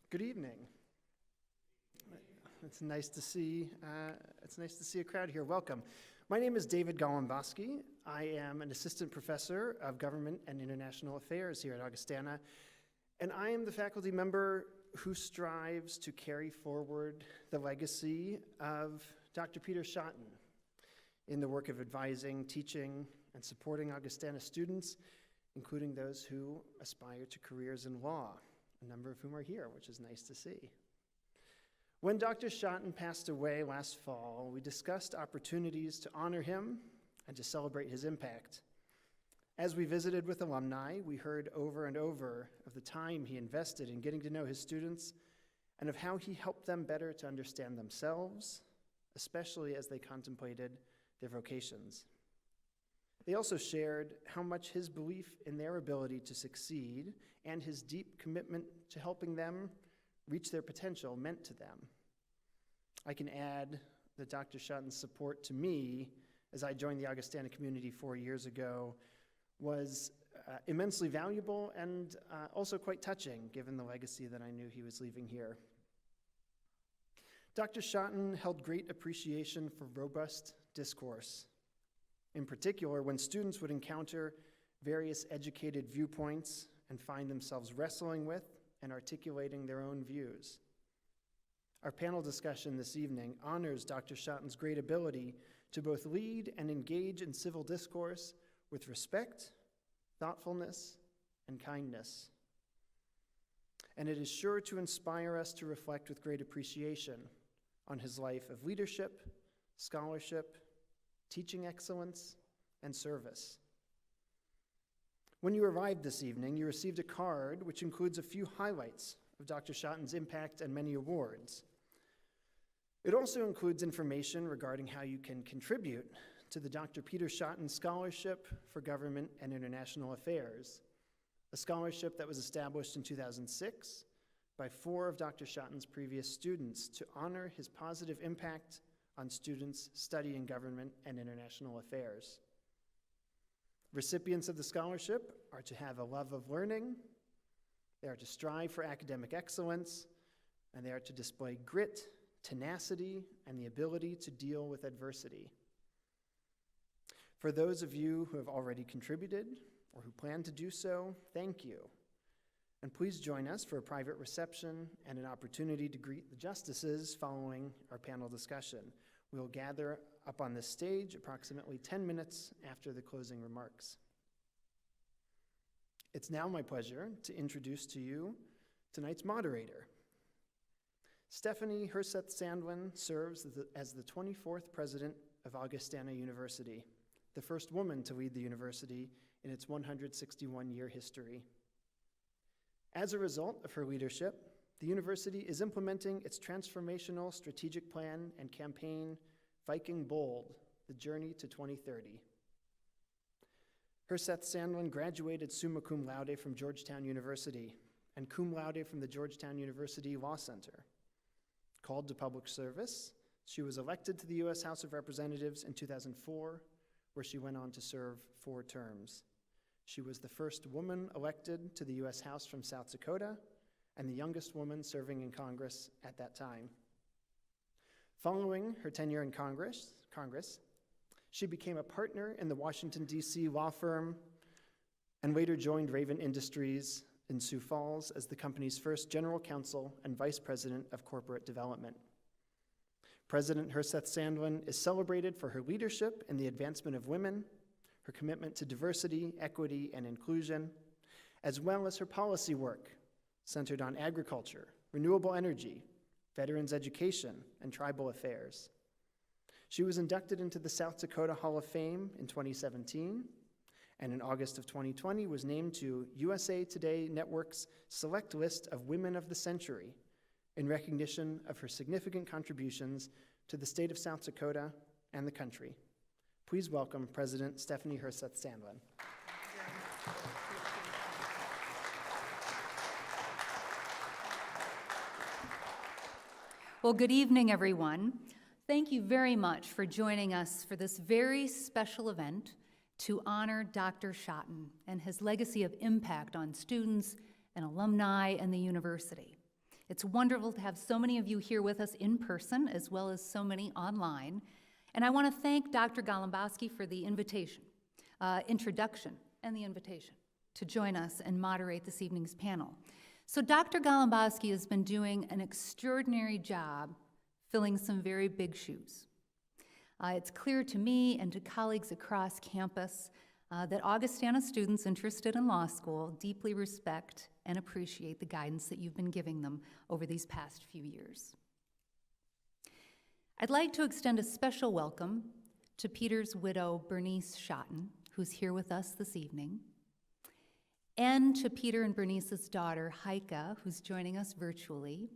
Good evening. It's nice to see a crowd here. Welcome. My name is David Golomboski. I am an assistant professor of government and international affairs here at Augustana, and I am the faculty member who strives to carry forward the legacy of Dr. Peter Schotten in the work of advising, teaching, and supporting Augustana students, including those who aspire to careers in law, a number of whom are here, which is nice to see. When Dr. Schotten passed away last fall, we discussed opportunities to honor him and to celebrate his impact. As we visited with alumni, we heard over and over of the time he invested in getting to know his students and of how he helped them better to understand themselves, especially as they contemplated their vocations. They also shared how much his belief in their ability to succeed and his deep commitment to helping them reach their potential meant to them. I can add that Dr. Schotten's support to me as I joined the Augustana community 4 years ago was immensely valuable and also quite touching, given the legacy that I knew he was leaving here. Dr. Schotten held great appreciation for robust discourse. In particular, when students would encounter various educated viewpoints and find themselves wrestling with and articulating their own views. Our panel discussion this evening honors Dr. Schotten's great ability to both lead and engage in civil discourse with respect, thoughtfulness, and kindness. And it is sure to inspire us to reflect with great appreciation on his life of leadership, scholarship, teaching excellence, and service. When you arrived this evening, you received a card which includes a few highlights of Dr. Schotten's impact and many awards. It also includes information regarding how you can contribute to the Dr. Peter Schotten Scholarship for Government and International Affairs, a scholarship that was established in 2006 by 4 of Dr. Schotten's previous students to honor his positive impact on students studying government and international affairs. Recipients of the scholarship are to have a love of learning, they are to strive for academic excellence, and they are to display grit, tenacity, and the ability to deal with adversity. For those of you who have already contributed or who plan to do so, thank you. And please join us for a private reception and an opportunity to greet the justices following our panel discussion. We will gather up on this stage approximately 10 minutes after the closing remarks. It's now my pleasure to introduce to you tonight's moderator. Stephanie Herseth-Sandlin serves as the 24th president of Augustana University, the first woman to lead the university in its 161-year history. As a result of her leadership, the university is implementing its transformational strategic plan and campaign, Viking Bold, the Journey to 2030. Herseth-Sandlin graduated summa cum laude from Georgetown University and cum laude from the Georgetown University Law Center. Called to public service, she was elected to the U.S. House of Representatives in 2004, where she went on to serve 4 terms. She was the first woman elected to the U.S. House from South Dakota and the youngest woman serving in Congress at that time. Following her tenure in Congress, she became a partner in the Washington, D.C. law firm and later joined Raven Industries in Sioux Falls as the company's first general counsel and vice president of corporate development. President Herseth-Sandlin is celebrated for her leadership in the advancement of women, her commitment to diversity, equity, and inclusion, as well as her policy work centered on agriculture, renewable energy, veterans education, and tribal affairs. She was inducted into the South Dakota Hall of Fame in 2017, and in August of 2020 was named to USA Today Network's select list of Women of the Century in recognition of her significant contributions to the state of South Dakota and the country. Please welcome President Stephanie Herseth-Sandlin. Well, good evening, everyone. Thank you very much for joining us for this very special event to honor Dr. Schotten and his legacy of impact on students and alumni and the university. It's wonderful to have so many of you here with us in person, as well as so many online. And I want to thank Dr. Golomboski for the introduction, and the invitation to join us and moderate this evening's panel. So Dr. Golomboski has been doing an extraordinary job filling some very big shoes. It's clear to me and to colleagues across campus that Augustana students interested in law school deeply respect and appreciate the guidance that you've been giving them over these past few years. I'd like to extend a special welcome to Peter's widow, Bernice Schotten, who's here with us this evening, and to Peter and Bernice's daughter, Heike, who's joining us virtually.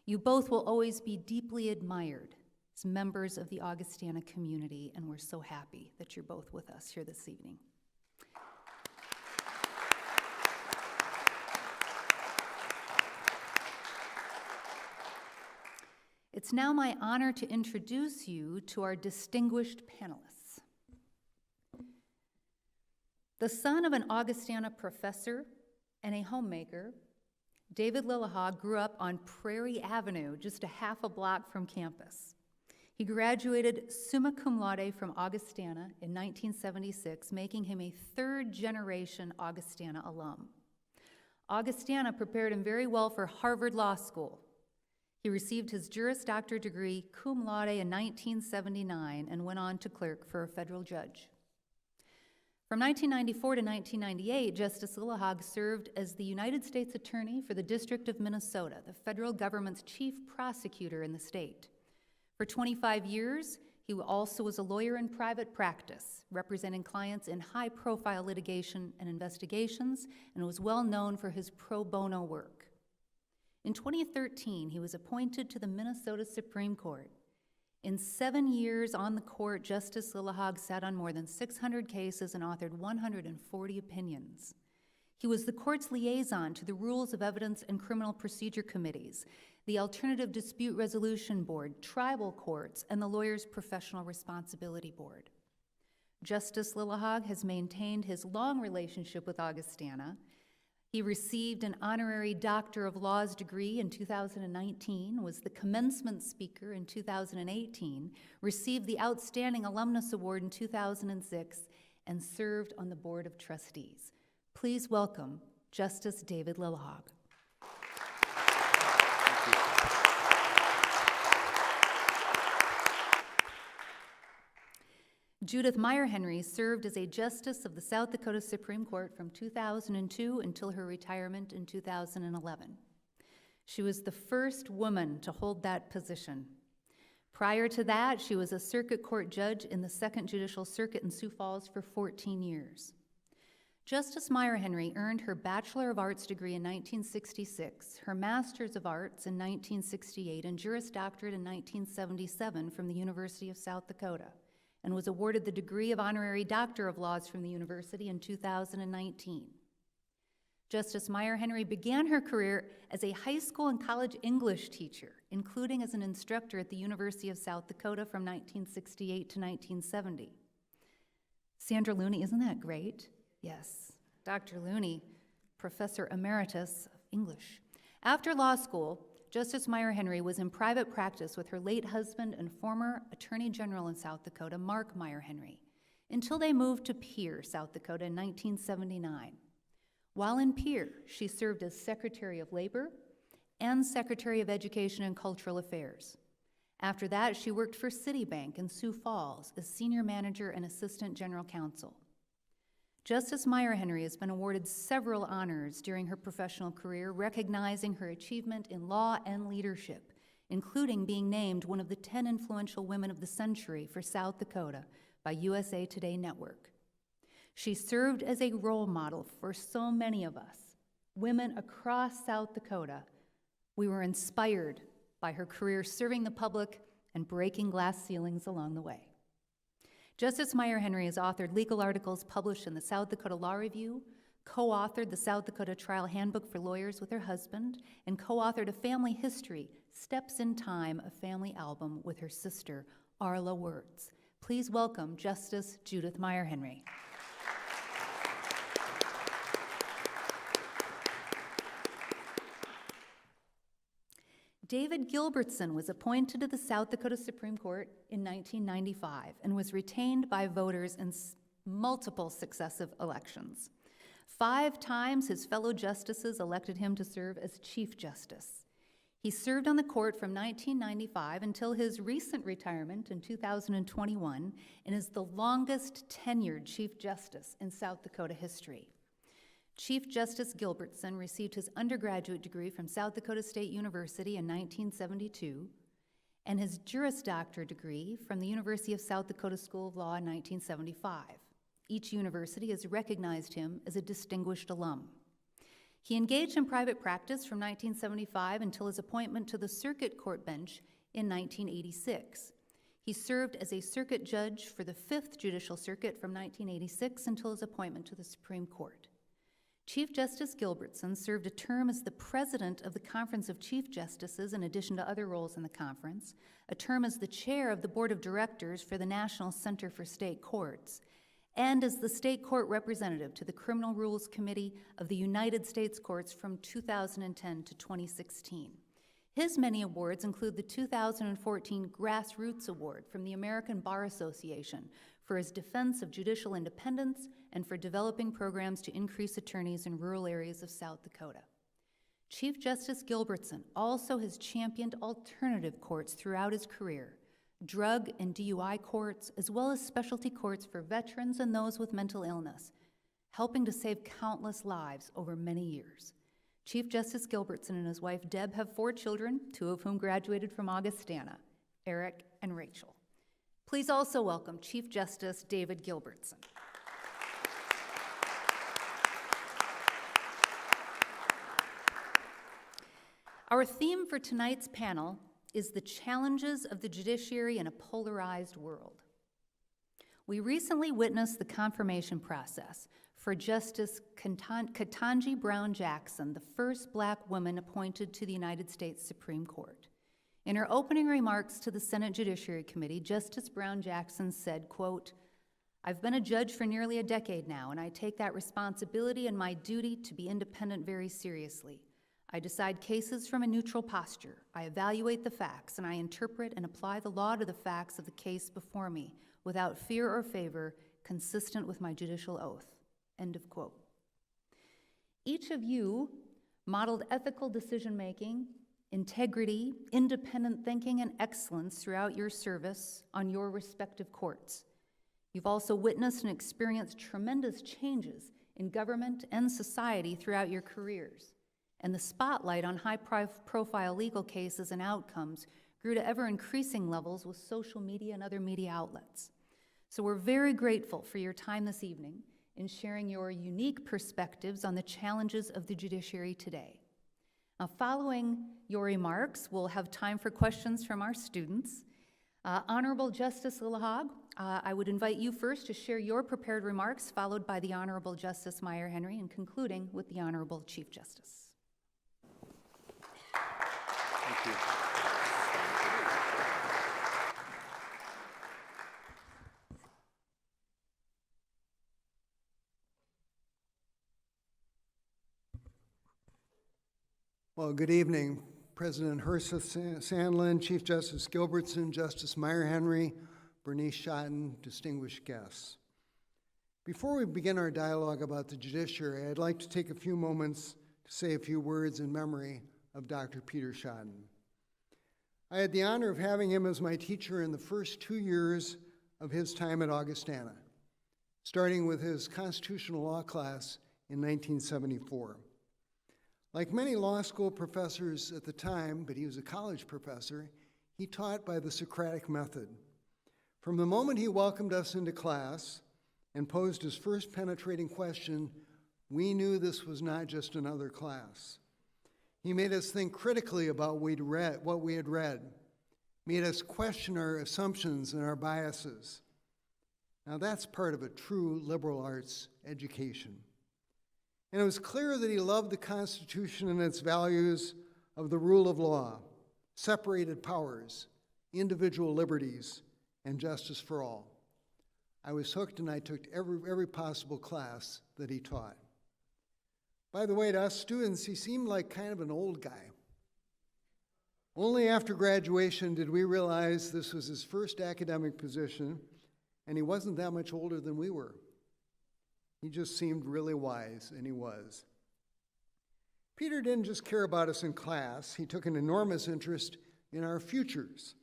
You both will always be deeply admired as members of the Augustana community, and we're so happy that you're both with us here this evening. It's now my honor to introduce you to our distinguished panelists. The son of an Augustana professor and a homemaker, David Lillahag grew up on Prairie Avenue, just a half a block from campus. He graduated summa cum laude from Augustana in 1976, making him a third-generation Augustana alum. Augustana prepared him very well for Harvard Law School. He received his Juris Doctor degree cum laude in 1979 and went on to clerk for a federal judge. From 1994 to 1998, Justice Lillahag served as the United States Attorney for the District of Minnesota, the federal government's chief prosecutor in the state. For 25 years, he also was a lawyer in private practice, representing clients in high-profile litigation and investigations, and was well known for his pro bono work. In 2013, he was appointed to the Minnesota Supreme Court. In 7 years on the court, Justice Lillahag sat on more than 600 cases and authored 140 opinions. He was the court's liaison to the Rules of Evidence and Criminal Procedure Committees, the Alternative Dispute Resolution Board, tribal courts, and the Lawyers' Professional Responsibility Board. Justice Lillahag has maintained his long relationship with Augustana. He received an honorary Doctor of Laws degree in 2019, was the commencement speaker in 2018, received the Outstanding Alumnus Award in 2006, and served on the Board of Trustees. Please welcome Justice David Lillahag. Judith MEIERHENRY served as a justice of the South Dakota Supreme Court from 2002 until her retirement in 2011. She was the first woman to hold that position. Prior to that, she was a circuit court judge in the 2nd Judicial Circuit in Sioux Falls for 14 years. Justice MEIERHENRY earned her Bachelor of Arts degree in 1966, her Master's of Arts in 1968, and Juris Doctorate in 1977 from the University of South Dakota, and was awarded the degree of Honorary Doctor of Laws from the university in 2019. Justice MEIERHENRY began her career as a high school and college English teacher, including as an instructor at the University of South Dakota from 1968 to 1970. Sandra Looney, isn't that great? Yes, Dr. Looney, Professor Emeritus of English. After law school, Justice MEIERHENRY was in private practice with her late husband and former Attorney General in South Dakota, Mark MEIERHENRY, until they moved to Pierre, South Dakota in 1979. While in Pierre, she served as Secretary of Labor and Secretary of Education and Cultural Affairs. After that, she worked for Citibank in Sioux Falls as Senior Manager and Assistant General Counsel. Justice MEIERHENRY has been awarded several honors during her professional career, recognizing her achievement in law and leadership, including being named one of the 10 influential women of the century for South Dakota by USA Today Network. She served as a role model for so many of us, women across South Dakota. We were inspired by her career serving the public and breaking glass ceilings along the way. Justice MEIERHENRY has authored legal articles published in the South Dakota Law Review, co-authored the South Dakota Trial Handbook for Lawyers with her husband, and co-authored a family history, Steps in Time, a family album with her sister, Arla Wertz. Please welcome Justice Judith MEIERHENRY. David Gilbertson was appointed to the South Dakota Supreme Court in 1995 and was retained by voters in multiple successive elections. 5 times his fellow justices elected him to serve as Chief Justice. He served on the court from 1995 until his recent retirement in 2021 and is the longest tenured Chief Justice in South Dakota history. Chief Justice Gilbertson received his undergraduate degree from South Dakota State University in 1972 and his Juris Doctor degree from the University of South Dakota School of Law in 1975. Each university has recognized him as a distinguished alum. He engaged in private practice from 1975 until his appointment to the Circuit Court bench in 1986. He served as a circuit judge for the 5th Judicial Circuit from 1986 until his appointment to the Supreme Court. Chief Justice Gilbertson served a term as the president of the Conference of Chief Justices in addition to other roles in the conference, a term as the chair of the Board of Directors for the National Center for State Courts, and as the state court representative to the Criminal Rules Committee of the United States Courts from 2010 to 2016. His many awards include the 2014 Grassroots Award from the American Bar Association for his defense of judicial independence and for developing programs to increase attorneys in rural areas of South Dakota. Chief Justice Gilbertson also has championed alternative courts throughout his career, drug and DUI courts, as well as specialty courts for veterans and those with mental illness, helping to save countless lives over many years. Chief Justice Gilbertson and his wife Deb have 4 children, 2 of whom graduated from Augustana, Eric and Rachel. Please also welcome Chief Justice David Gilbertson. Our theme for tonight's panel is the challenges of the judiciary in a polarized world. We recently witnessed the confirmation process for Justice Ketanji Brown Jackson, the first Black woman appointed to the United States Supreme Court. In her opening remarks to the Senate Judiciary Committee, Justice Brown Jackson said, quote, "I've been a judge for nearly a decade now, and I take that responsibility and my duty to be independent very seriously. I decide cases from a neutral posture. I evaluate the facts, and I interpret and apply the law to the facts of the case before me without fear or favor, consistent with my judicial oath." End of quote. Each of you modeled ethical decision-making, integrity, independent thinking, and excellence throughout your service on your respective courts. You've also witnessed and experienced tremendous changes in government and society throughout your careers. And the spotlight on high-profile legal cases and outcomes grew to ever-increasing levels with social media and other media outlets. So we're very grateful for your time this evening in sharing your unique perspectives on the challenges of the judiciary today. Now, following your remarks, we'll have time for questions from our students. Honorable Justice Lillahag, I would invite you first to share your prepared remarks, followed by the Honorable Justice Meyer-Henry, and concluding with the Honorable Chief Justice. Thank you. Well, good evening, President Herseth-Sandlin, Chief Justice Gilbertson, Justice Meyer-Henry, Bernice Schotten, distinguished guests. Before we begin our dialogue about the judiciary, I'd like to take a few moments to say a few words in memory of Dr. Peter Schotten. I had the honor of having him as my teacher in the first 2 years of his time at Augustana, starting with his constitutional law class in 1974. Like many law school professors at the time, but he was a college professor, he taught by the Socratic method. From the moment he welcomed us into class and posed his first penetrating question, we knew this was not just another class. He made us think critically about what we had read, made us question our assumptions and our biases. Now that's part of a true liberal arts education. And it was clear that he loved the Constitution and its values of the rule of law, separated powers, individual liberties, and justice for all. I was hooked, and I took every possible class that he taught. By the way, to us students, he seemed like kind of an old guy. Only after graduation did we realize this was his first academic position, and he wasn't that much older than we were. He just seemed really wise, and he was. Peter didn't just care about us in class. He took an enormous interest in our futures.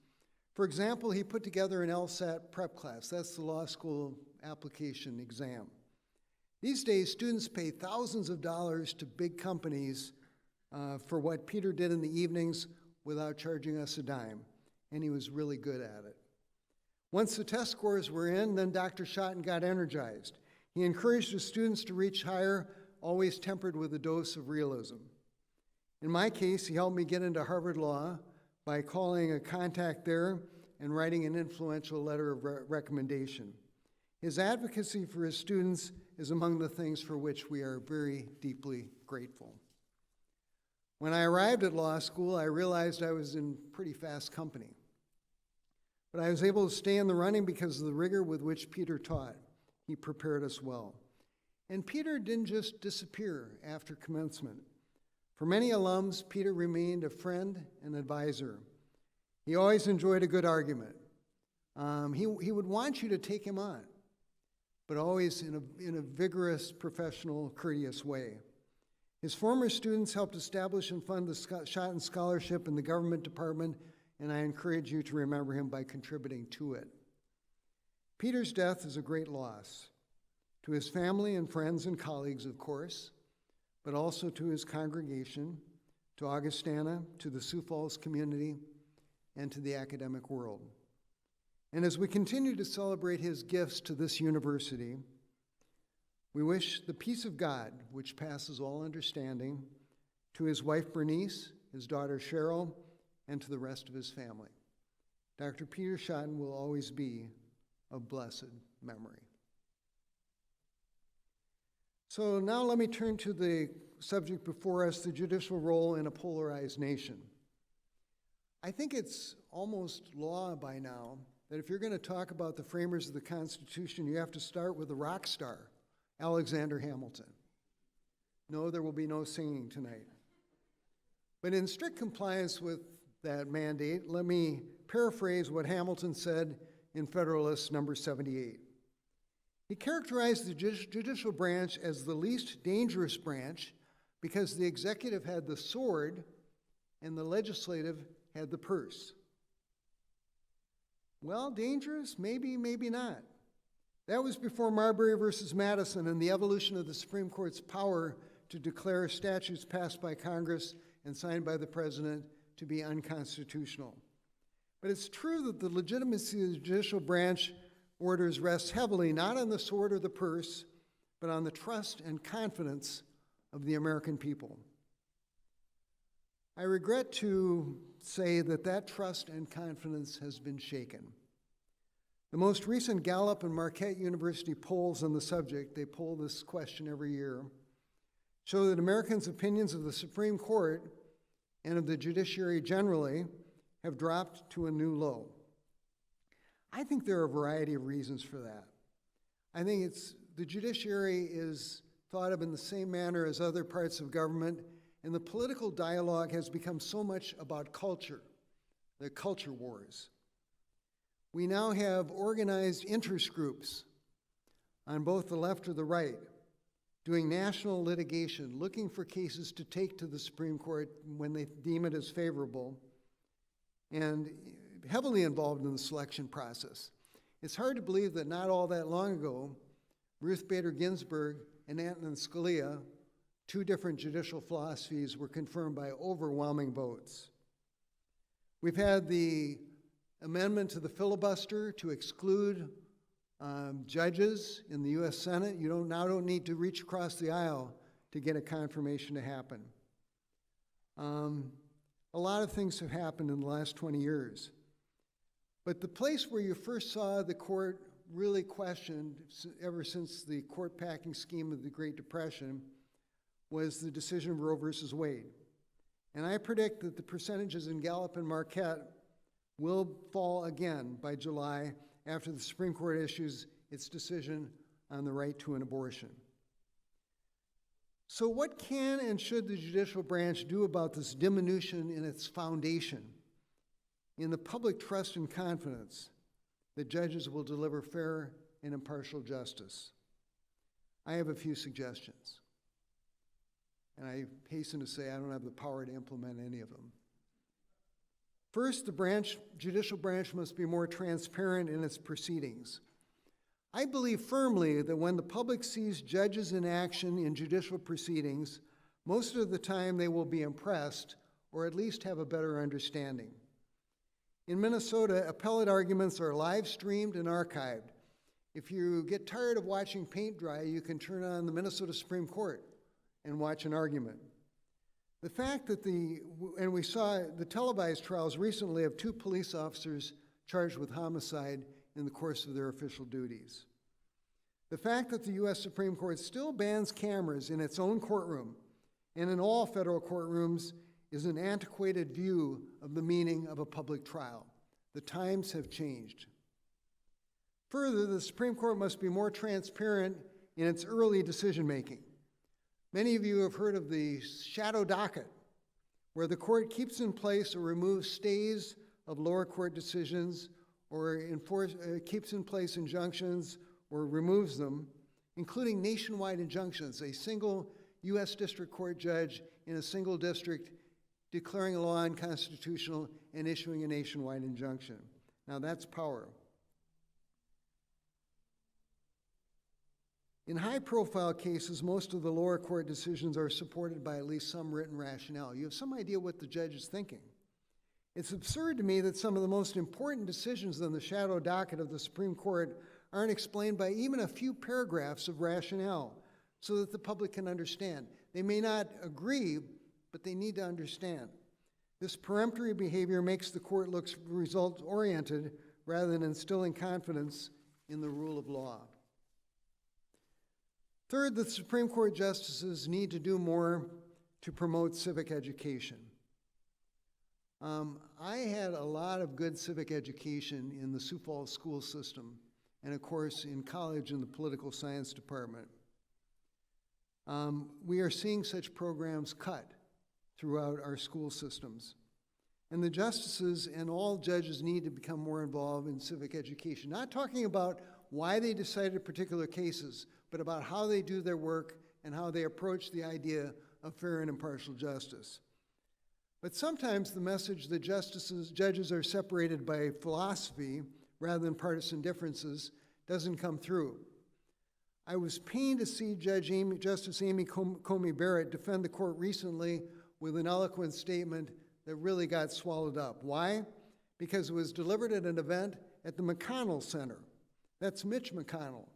For example, he put together an LSAT prep class. That's the law school application exam. These days, students pay thousands of dollars to big companies for what Peter did in the evenings without charging us a dime, and he was really good at it. Once the test scores were in, then Dr. Schotten got energized. He encouraged his students to reach higher, always tempered with a dose of realism. In my case, he helped me get into Harvard Law by calling a contact there and writing an influential letter of recommendation. His advocacy for his students is among the things for which we are very deeply grateful. When I arrived at law school, I realized I was in pretty fast company. But I was able to stay in the running because of the rigor with which Peter taught. He prepared us well. And Peter didn't just disappear after commencement. For many alums, Peter remained a friend and advisor. He always enjoyed a good argument. He would want you to take him on, but always in a vigorous, professional, courteous way. His former students helped establish and fund the Schotten Scholarship in the government department, and I encourage you to remember him by contributing to it. Peter's death is a great loss to his family and friends and colleagues, of course, but also to his congregation, to Augustana, to the Sioux Falls community, and to the academic world. And as we continue to celebrate his gifts to this university, we wish the peace of God, which passes all understanding, to his wife Bernice, his daughter Cheryl, and to the rest of his family. Dr. Peter Schotten will always be of blessed memory. So now let me turn to the subject before us, the judicial role in a polarized nation. I think it's almost law by now that if you're going to talk about the framers of the Constitution, you have to start with a rock star, Alexander Hamilton. No, there will be no singing tonight. But in strict compliance with that mandate, let me paraphrase what Hamilton said in Federalist number 78. He characterized the judicial branch as the least dangerous branch because the executive had the sword and the legislative had the purse. Well, dangerous? Maybe, maybe not. That was before Marbury versus Madison and the evolution of the Supreme Court's power to declare statutes passed by Congress and signed by the President to be unconstitutional. But it's true that the legitimacy of the judicial branch orders rests heavily not on the sword or the purse, but on the trust and confidence of the American people. I regret to say that that trust and confidence has been shaken. The most recent Gallup and Marquette University polls on the subject, they poll this question every year, show that Americans' opinions of the Supreme Court and of the judiciary generally have dropped to a new low. I think there are a variety of reasons for that. I think the judiciary is thought of in the same manner as other parts of government, and the political dialogue has become so much about culture, the culture wars. We now have organized interest groups on both the left or the right doing national litigation, looking for cases to take to the Supreme Court when they deem it as favorable, and heavily involved in the selection process. It's hard to believe that not all that long ago, Ruth Bader Ginsburg and Antonin Scalia, two different judicial philosophies, were confirmed by overwhelming votes. We've had the amendment to the filibuster to exclude judges in the U.S. Senate. You now don't need to reach across the aisle to get a confirmation to happen. A lot of things have happened in the last 20 years. But the place where you first saw the court really questioned, ever since the court packing scheme of the Great Depression, was the decision of Roe versus Wade. And I predict that the percentages in Gallup and Marquette will fall again by July after the Supreme Court issues its decision on the right to an abortion. So what can and should the judicial branch do about this diminution in its foundation, in the public trust and confidence that judges will deliver fair and impartial justice. I have a few suggestions, and I hasten to say I don't have the power to implement any of them. First, the judicial branch must be more transparent in its proceedings. I believe firmly that when the public sees judges in action in judicial proceedings, most of the time they will be impressed or at least have a better understanding. In Minnesota, appellate arguments are live streamed and archived. If you get tired of watching paint dry, you can turn on the Minnesota Supreme Court and watch an argument. The fact that and we saw the televised trials recently of 2 police officers charged with homicide in the course of their official duties. The fact that the U.S. Supreme Court still bans cameras in its own courtroom and in all federal courtrooms is an antiquated view of the meaning of a public trial. The times have changed. Further, the Supreme Court must be more transparent in its early decision-making. Many of you have heard of the shadow docket, where the court keeps in place or removes stays of lower court decisions or keeps in place injunctions or removes them, including nationwide injunctions, a single U.S. District Court judge in a single district declaring a law unconstitutional and issuing a nationwide injunction. Now that's power. In high-profile cases, most of the lower court decisions are supported by at least some written rationale. You have some idea what the judge is thinking. It's absurd to me that some of the most important decisions on the shadow docket of the Supreme Court aren't explained by even a few paragraphs of rationale so that the public can understand. They may not agree, but they need to understand. This peremptory behavior makes the court look result-oriented rather than instilling confidence in the rule of law. Third, the Supreme Court justices need to do more to promote civic education. I had a lot of good civic education in the Sioux Falls school system, and of course in college in the political science department. We are seeing such programs cut throughout our school systems. And the justices and all judges need to become more involved in civic education, not talking about why they decided particular cases, but about how they do their work and how they approach the idea of fair and impartial justice. But sometimes the message that judges are separated by philosophy rather than partisan differences doesn't come through. I was pained to see Justice Amy Coney Barrett defend the court recently with an eloquent statement that really got swallowed up. Why? Because it was delivered at an event at the McConnell Center. That's Mitch McConnell,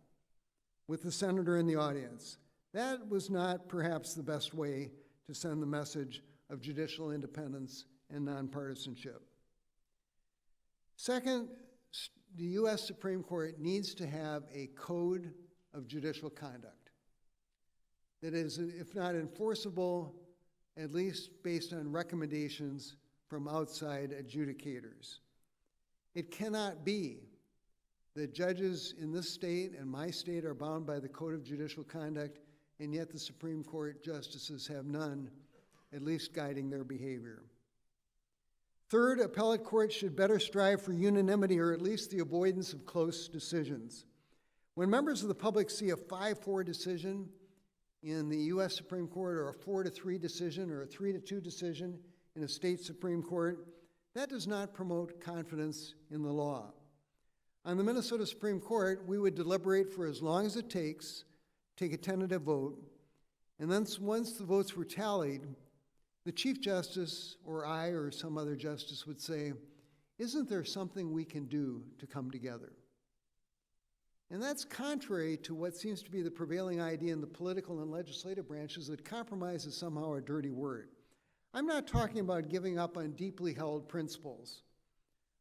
with the senator in the audience. That was not perhaps the best way to send the message of judicial independence and nonpartisanship. Second, the U.S. Supreme Court needs to have a code of judicial conduct that is, if not enforceable, at least based on recommendations from outside adjudicators. It cannot be that judges in this state and my state are bound by the Code of Judicial Conduct, and yet the Supreme Court justices have none, at least guiding their behavior. Third, appellate courts should better strive for unanimity or at least the avoidance of close decisions. When members of the public see a 5-4 decision in the U.S. Supreme Court or a 4-3 decision or a 3-2 decision in a state Supreme Court, that does not promote confidence in the law. On the Minnesota Supreme Court, we would deliberate for as long as it takes, take a tentative vote, and then once the votes were tallied, the Chief Justice or I or some other justice would say, "Isn't there something we can do to come together?" And that's contrary to what seems to be the prevailing idea in the political and legislative branches that compromise is somehow a dirty word. I'm not talking about giving up on deeply held principles.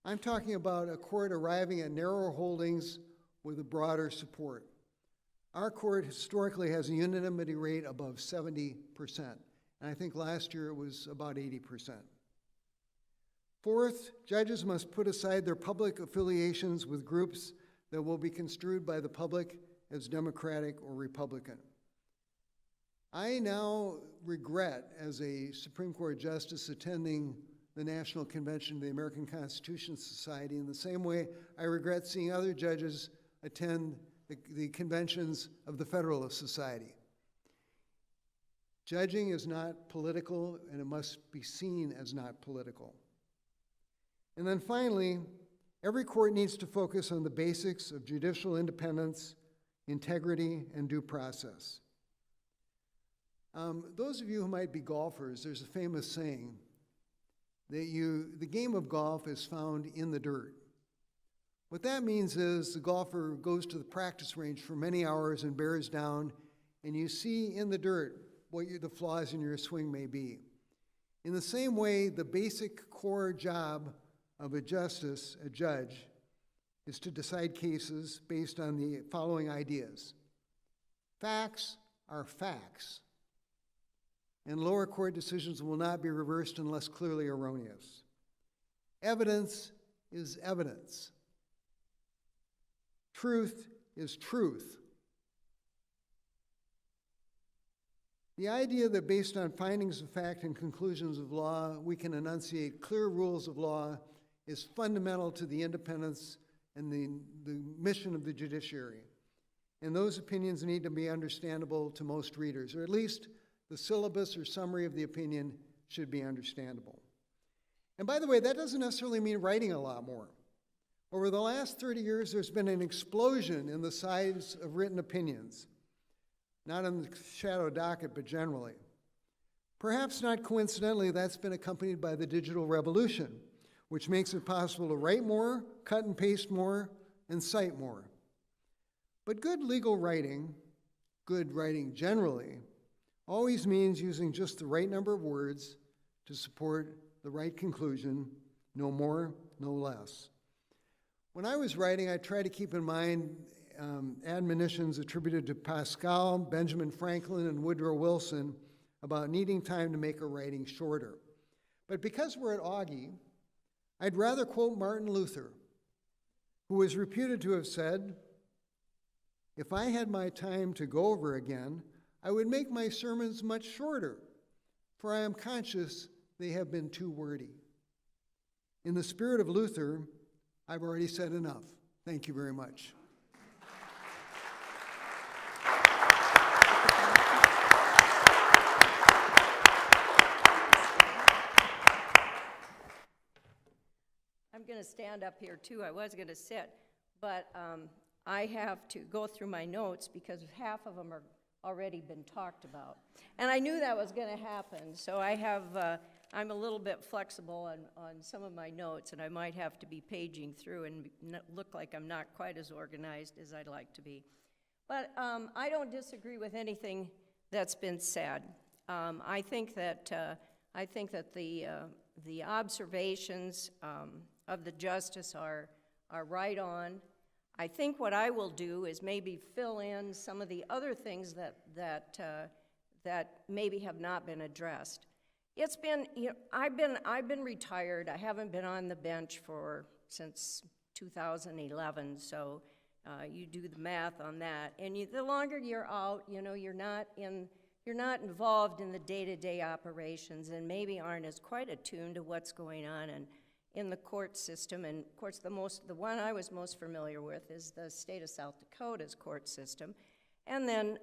I'm talking about a court arriving at narrower holdings with a broader support. Our court historically has a unanimity rate above 70%, and I think last year it was about 80%. Fourth, judges must put aside their public affiliations with groups that will be construed by the public as Democratic or Republican. I now regret, as a Supreme Court justice attending the National Convention of the American Constitution Society, in the same way I regret seeing other judges attend the conventions of the Federalist Society. Judging is not political, and it must be seen as not political. And then finally, every court needs to focus on the basics of judicial independence, integrity, and due process. Those of you who might be golfers, there's a famous saying that the game of golf is found in the dirt. What that means is the golfer goes to the practice range for many hours and bears down, and you see in the dirt what the flaws in your swing may be. In the same way, the basic core job of a judge, is to decide cases based on the following ideas. Facts are facts, and lower court decisions will not be reversed unless clearly erroneous. Evidence is evidence. Truth is truth. The idea that based on findings of fact and conclusions of law, we can enunciate clear rules of law is fundamental to the independence and the mission of the judiciary. And those opinions need to be understandable to most readers, or at least the syllabus or summary of the opinion should be understandable. And by the way, that doesn't necessarily mean writing a lot more. Over the last 30 years, there's been an explosion in the size of written opinions, not on the shadow docket, but generally. Perhaps not coincidentally, that's been accompanied by the digital revolution, which makes it possible to write more, cut and paste more, and cite more. But good legal writing, good writing generally, always means using just the right number of words to support the right conclusion, no more, no less. When I was writing, I tried to keep in mind admonitions attributed to Pascal, Benjamin Franklin, and Woodrow Wilson about needing time to make a writing shorter. But because we're at Augie, I'd rather quote Martin Luther, who was reputed to have said, "If I had my time to go over again, I would make my sermons much shorter, for I am conscious they have been too wordy." In the spirit of Luther, I've already said enough. Thank you very much. I'm going to stand up here too. I was going to sit, but I have to go through my notes because half of them are already been talked about. And I knew that was going to happen, so I'm a little bit flexible on some of my notes, and I might have to be paging through and look like I'm not quite as organized as I'd like to be. But I don't disagree with anything that's been said. I think that the observations of the justice are right on. I think what I will do is maybe fill in some of the other things that maybe have not been addressed. It's been, I've been retired. I haven't been on the bench since 2011. So you do the math on that. And the longer you're out, you're not involved in the day-to-day operations, and maybe aren't as quite attuned to what's going on in the court system. And of course, the one I was most familiar with is the state of South Dakota's court system, and then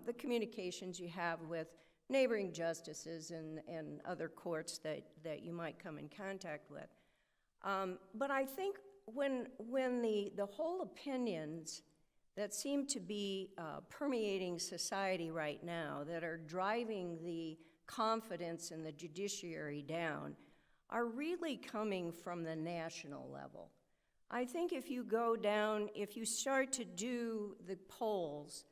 the communications you have with neighboring justices and other courts that you might come in contact with. But I think when the whole opinions that seem to be permeating society right now, that are driving the confidence in the judiciary down, are really coming from the national level. I think if you go down, if you start to do the polls,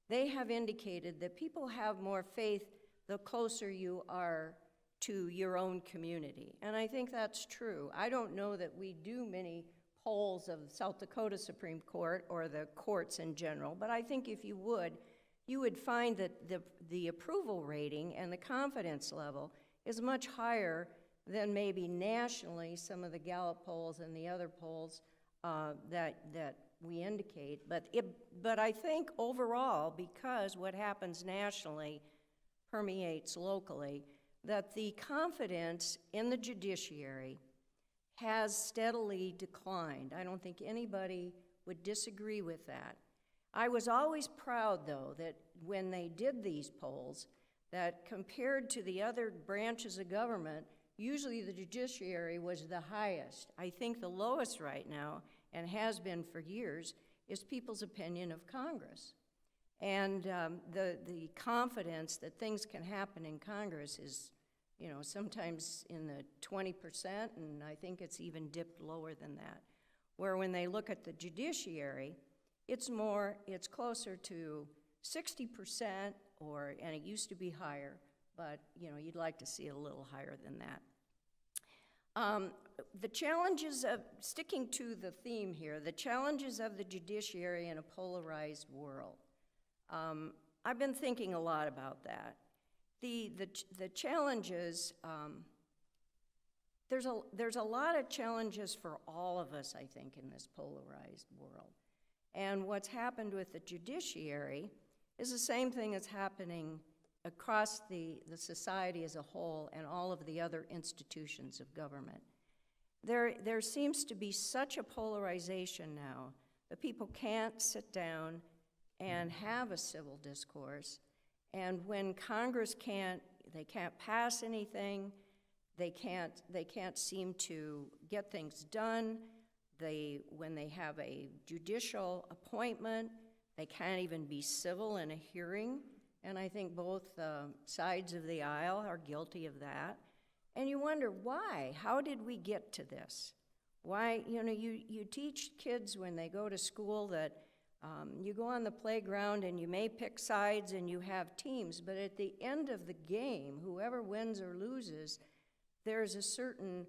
they have indicated that people have more faith the closer you are to your own community. And I think that's true. I don't know that we do many polls of South Dakota Supreme Court or the courts in general, but I think if you would find that the approval rating and the confidence level is much higher than maybe nationally some of the Gallup polls and the other polls that we indicate. But I think overall, because what happens nationally permeates locally, that the confidence in the judiciary has steadily declined. I don't think anybody would disagree with that. I was always proud, though, that when they did these polls, that compared to the other branches of government, usually the judiciary was the highest. I think the lowest right now, and has been for years, is people's opinion of Congress. And the confidence that things can happen in Congress is, you know, sometimes in the 20%, and I think it's even dipped lower than that. Where when they look at the judiciary, it's closer to 60%, and it used to be higher, but, you know, you'd like to see it a little higher than that. The challenges of, sticking to the theme here, the challenges of the judiciary in a polarized world. I've been thinking a lot about that. The challenges, there's a lot of challenges for all of us, I think, in this polarized world. And what's happened with the judiciary is the same thing that's happening across the society as a whole and all of the other institutions of government. There seems to be such a polarization now that people can't sit down and have a civil discourse. And when Congress can't pass anything, they can't seem to get things done. When they have a judicial appointment, they can't even be civil in a hearing. And I think both sides of the aisle are guilty of that. And you wonder why? How did we get to this? Why, you know, you teach kids when they go to school that you go on the playground and you may pick sides and you have teams, but at the end of the game, whoever wins or loses, there's a certain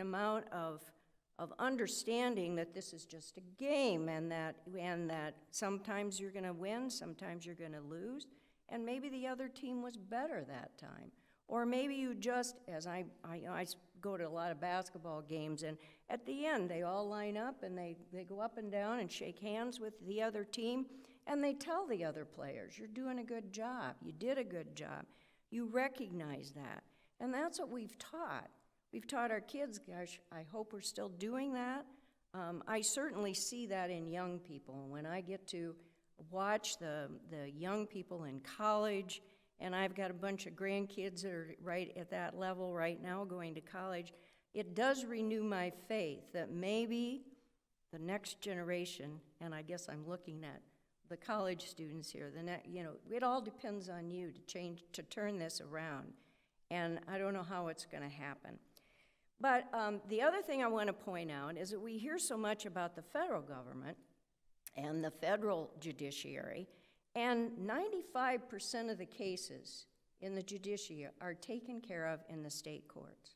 amount of understanding that this is just a game, and that sometimes you're going to win, sometimes you're going to lose, and maybe the other team was better that time. Or maybe you just, as I go to a lot of basketball games, and at the end they all line up and they go up and down and shake hands with the other team, and they tell the other players, you're doing a good job, you did a good job. You recognize that. And that's what we've taught. We've taught our kids, gosh, I hope we're still doing that. I certainly see that in young people. When I get to watch the young people in college, and I've got a bunch of grandkids that are right at that level right now going to college, it does renew my faith that maybe the next generation, and I guess I'm looking at the college students here, it all depends on you to turn this around. And I don't know how it's going to happen. But the other thing I want to point out is that we hear so much about the federal government and the federal judiciary, and 95% of the cases in the judiciary are taken care of in the state courts.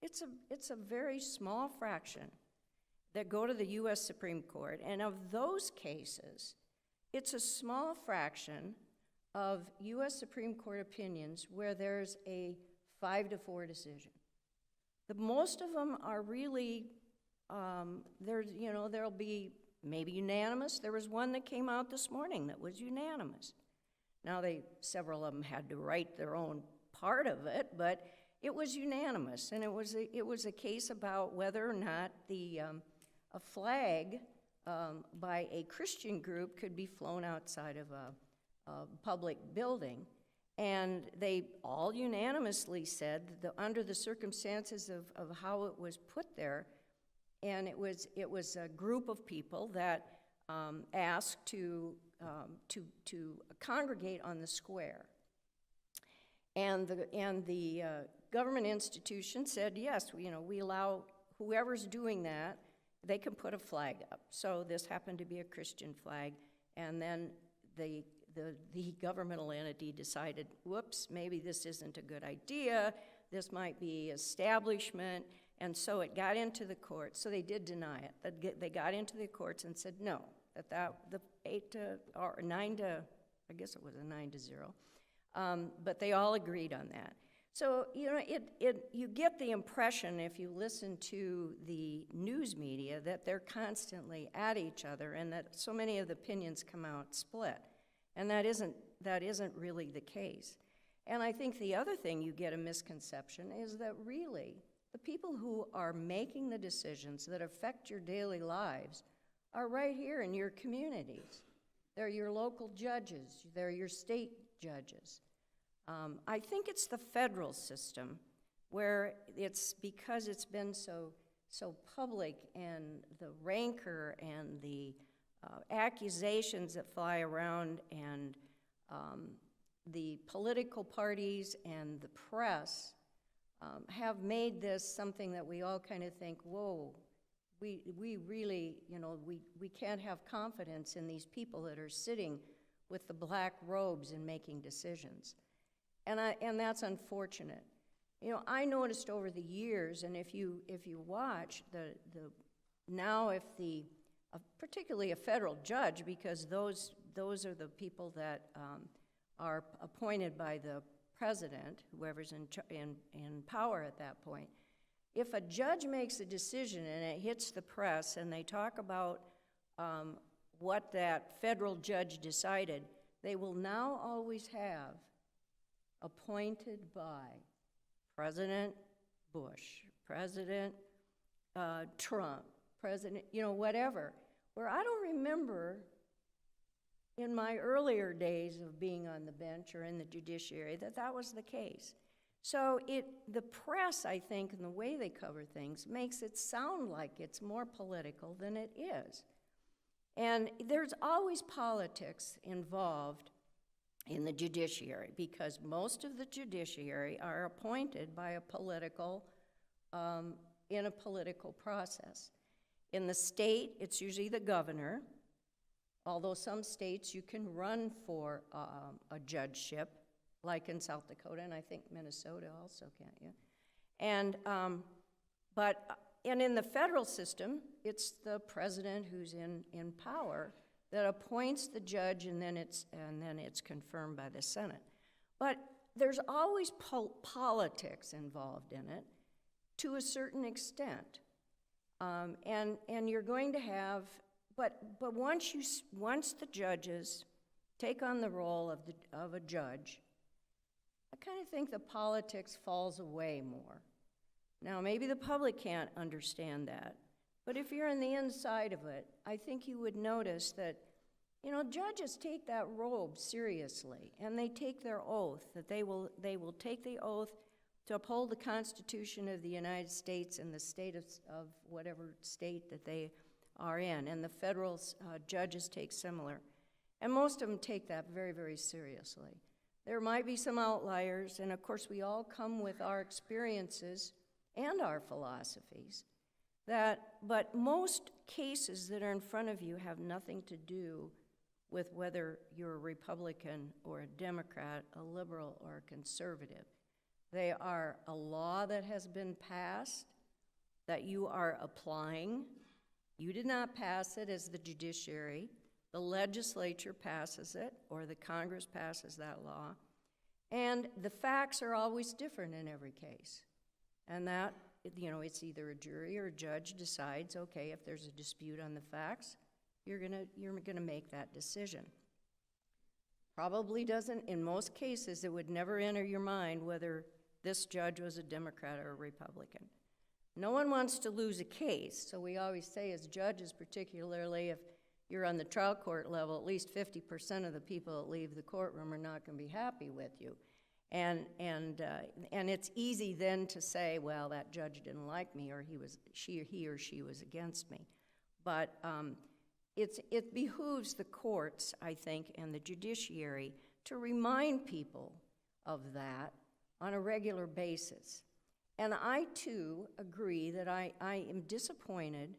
It's a very small fraction that go to the U.S. Supreme Court, and of those cases, it's a small fraction of U.S. Supreme Court opinions where there's a 5-4 decision. The most of them are really, there'll be maybe unanimous. There was one that came out this morning that was unanimous. Now several of them had to write their own part of it, but it was unanimous, and it was a case about whether or not a flag by a Christian group could be flown outside of a public building. And they all unanimously said that under the circumstances of how it was put there, and it was a group of people that asked to congregate on the square. And the government institution said, yes, we allow whoever's doing that, they can put a flag up. So this happened to be a Christian flag, and then the governmental entity decided, whoops, maybe this isn't a good idea, this might be establishment, and so it got into the courts. So they did deny it. They got into the courts and said no, the 9 to, I guess it was a 9-0, but they all agreed on that. So, you get the impression, if you listen to the news media, that they're constantly at each other and that so many of the opinions come out split. And that isn't really the case. And I think the other thing you get a misconception is that really the people who are making the decisions that affect your daily lives are right here in your communities. They're your local judges, they're your state judges. I think it's the federal system where it's because it's been so public, and the rancor and the accusations that fly around, and the political parties and the press have made this something that we all kind of think, whoa, we really, we can't have confidence in these people that are sitting with the black robes and making decisions. And that's unfortunate. I noticed over the years, and if you watch particularly a federal judge, because those are the people that are appointed by the president, whoever's in power at that point. If a judge makes a decision and it hits the press and they talk about what that federal judge decided, they will now always have appointed by President Bush, President Trump, President, whatever. Where I don't remember in my earlier days of being on the bench or in the judiciary that was the case. So the press, I think, and the way they cover things makes it sound like it's more political than it is. And there's always politics involved in the judiciary, because most of the judiciary are appointed by a political, in a political process. In the state, it's usually the governor, although some states you can run for a judgeship, like in South Dakota, and I think Minnesota also, can't you? And in the federal system, it's the president who's in power that appoints the judge, and then it's confirmed by the Senate. But there's always politics involved in it, to a certain extent, and you're going to have. But once the judges take on the role of a judge, I kind of think the politics falls away more. Now, maybe the public can't understand that, but if you're on the inside of it, I think you would notice that, judges take that robe seriously, and they take their oath, that they will take the oath to uphold the Constitution of the United States and the state of whatever state that they are in, and the federal judges take similar. And most of them take that very, very seriously. There might be some outliers, and of course we all come with our experiences and our philosophies, but most cases that are in front of you have nothing to do with whether you're a Republican or a Democrat, a liberal or a conservative. They are a law that has been passed that you are applying. You did not pass it as the judiciary. The legislature passes it, or the Congress passes that law. And the facts are always different in every case. And that, it's either a jury or a judge decides, okay, if there's a dispute on the facts, you're gonna make that decision. Probably doesn't, in most cases, it would never enter your mind whether this judge was a Democrat or a Republican. No one wants to lose a case, so we always say as judges, particularly if you're on the trial court level, at least 50% of the people that leave the courtroom are not going to be happy with you. And it's easy then to say, well, that judge didn't like me, or he or she was against me. But it behooves the courts, I think, and the judiciary to remind people of that on a regular basis. And I, too, agree that I am disappointed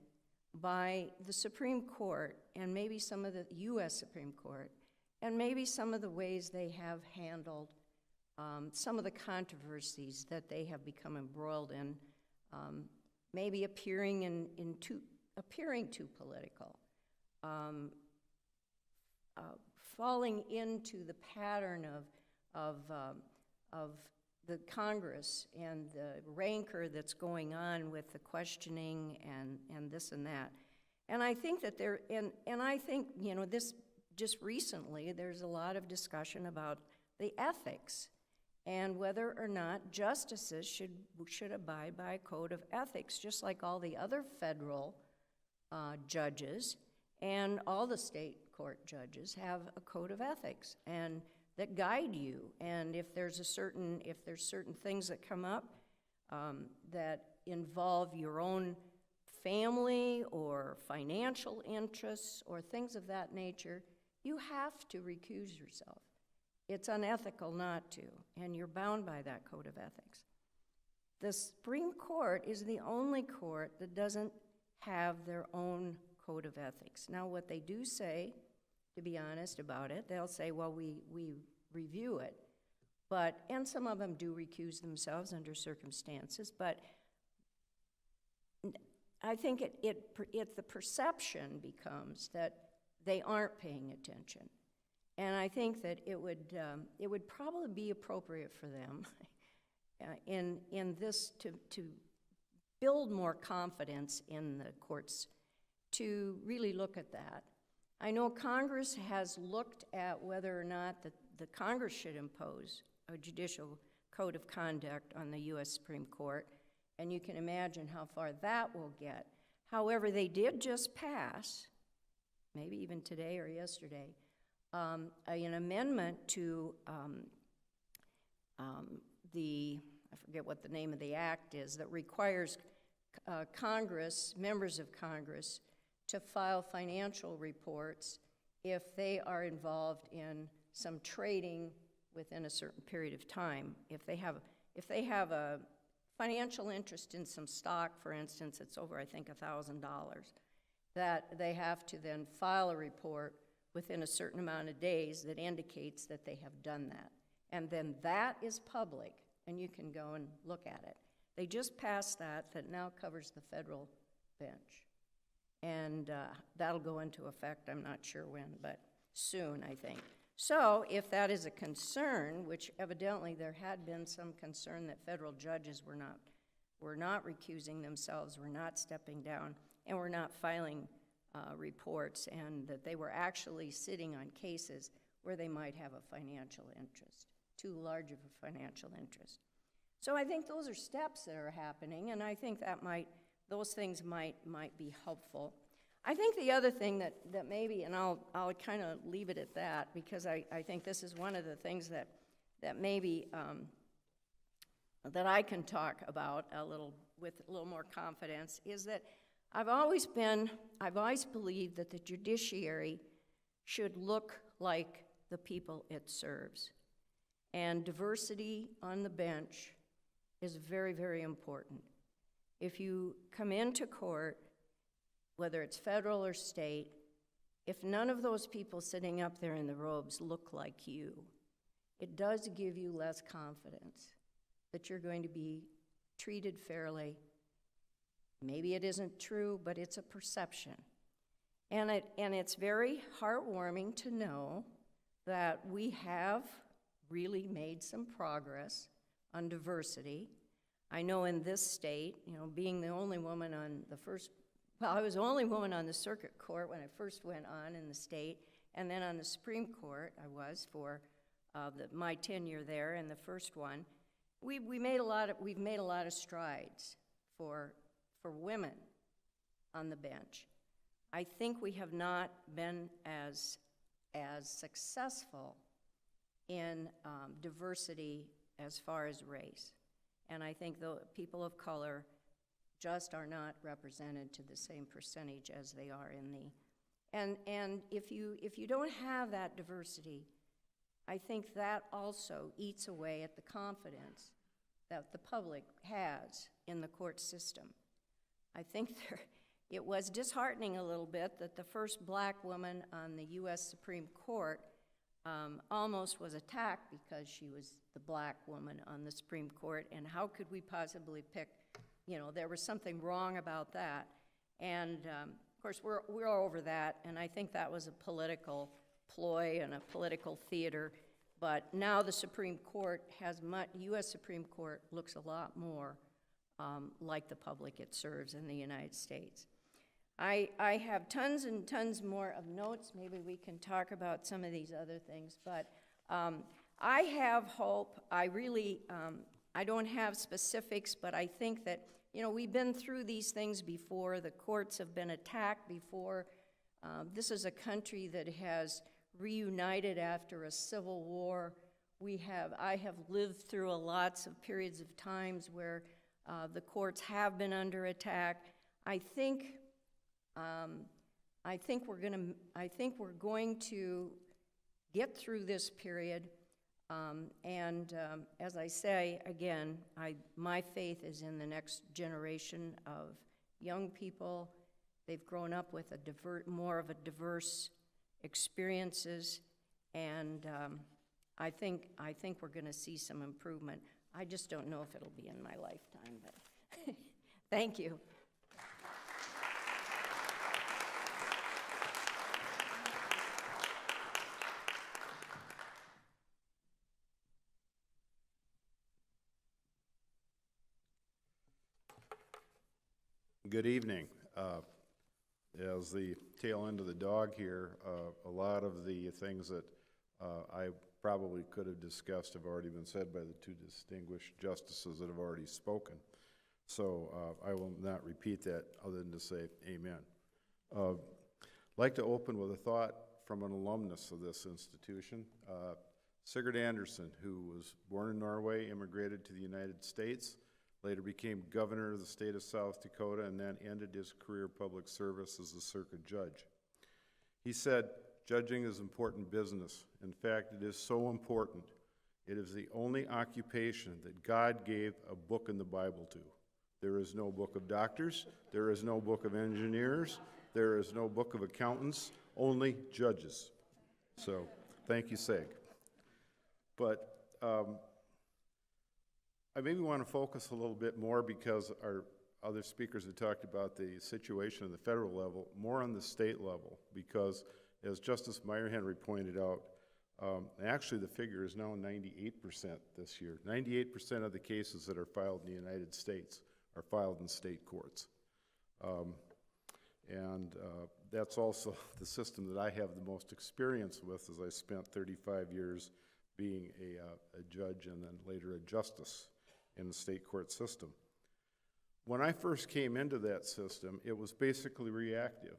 by the Supreme Court, and maybe some of the U.S. Supreme Court, and maybe some of the ways they have handled some of the controversies that they have become embroiled in, maybe appearing too political, falling into the pattern of the Congress and the rancor that's going on with the questioning and this and that. And I think that I think, this just recently, there's a lot of discussion about the ethics and whether or not justices should abide by a code of ethics, just like all the other federal judges and all the state court judges have a code of ethics and that guide you. And if there's certain things that come up that involve your own family or financial interests or things of that nature, you have to recuse yourself. It's unethical not to, and you're bound by that code of ethics. The Supreme Court is the only court that doesn't have their own code of ethics. Now, what they do say, to be honest about it, they'll say, well, we review it, and some of them do recuse themselves under circumstances, but I think the perception becomes that they aren't paying attention. And I think that it would probably be appropriate for them in this to build more confidence in the courts to really look at that. I know Congress has looked at whether or not the Congress should impose a judicial code of conduct on the U.S. Supreme Court, and you can imagine how far that will get. However, they did just pass, maybe even today or yesterday, an amendment to I forget what the name of the act is, that requires Congress, members of Congress, to file financial reports if they are involved in some trading within a certain period of time. If they have a financial interest in some stock, for instance, it's over, I think, $1,000, that they have to then file a report within a certain amount of days that indicates that they have done that. And then that is public, and you can go and look at it. They just passed that now covers the federal bench. And that'll go into effect, I'm not sure when, but soon, I think. So if that is a concern, which evidently there had been some concern that federal judges were not recusing themselves, were not stepping down, and were not filing reports, and that they were actually sitting on cases where they might have a financial interest, too large of a financial interest. So I think those are steps that are happening, and I think those things might be helpful. I think the other thing that maybe, and I'll kind of leave it at that, because I think this is one of the things that maybe that I can talk about with a little more confidence, is that I've always believed that the judiciary should look like the people it serves. And diversity on the bench is very, very important. If you come into court, whether it's federal or state, if none of those people sitting up there in the robes look like you, it does give you less confidence that you're going to be treated fairly. Maybe it isn't true, but it's a perception. And it's very heartwarming to know that we have really made some progress on diversity. I know in this state, being the only woman on I was the only woman on the circuit court when I first went on in the state, and then on the Supreme Court I was for my tenure there in the first one. We've made a lot of strides for women on the bench. I think we have not been as successful in diversity as far as race. And I think the people of color just are not represented to the same percentage as they are in the, and if you don't have that diversity, I think that also eats away at the confidence that the public has in the court system. I think it was disheartening a little bit that the first black woman on the U.S. Supreme Court almost was attacked because she was the black woman on the Supreme Court, and how could we possibly pick, there was something wrong about that. And of course, we're over that, and I think that was a political ploy and a political theater. But now the Supreme Court U.S. Supreme Court looks a lot more like the public it serves in the United States. I have tons and tons more of notes. Maybe we can talk about some of these other things, but I have hope. I really, I don't have specifics, but I think that, we've been through these things before. The courts have been attacked before. This is a country that has reunited after a civil war. I have lived through lots of periods of times where the courts have been under attack. I think we're going to get through this period. As I say again, my faith is in the next generation of young people. They've grown up with more of a diverse experiences, and I think we're going to see some improvement. I just don't know if it'll be in my lifetime, but thank you. Good evening. As the tail end of the dog here, a lot of the things that I probably could have discussed have already been said by the two distinguished justices that have already spoken. So I will not repeat that other than to say amen. I'd like to open with a thought from an alumnus of this institution. Sigurd Andersen, who was born in Norway, immigrated to the United States, later became governor of the state of South Dakota, and then ended his career public service as a circuit judge. He said, "Judging is important business. In fact, it is so important. It is the only occupation that God gave a book in the Bible to. There is no book of doctors. There is no book of engineers. There is no book of accountants, only judges." So, thank you, Sig. But I maybe want to focus a little bit more, because our other speakers have talked about the situation at the federal level, more on the state level, because as Justice MEIERHENRY pointed out, actually the figure is now 98% this year. 98% of the cases that are filed in the United States are filed in state courts. That's also the system that I have the most experience with, as I spent 35 years being a judge and then later a justice in the state court system. When I first came into that system, it was basically reactive.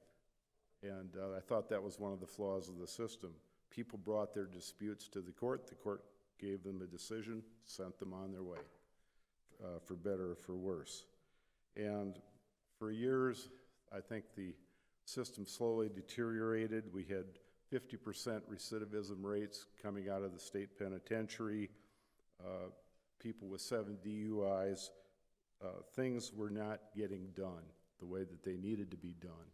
And I thought that was one of the flaws of the system. People brought their disputes to the court gave them a decision, sent them on their way, for better or for worse. And for years, I think the system slowly deteriorated. We had 50% recidivism rates coming out of the state penitentiary, people with 7 DUIs. Things were not getting done the way that they needed to be done.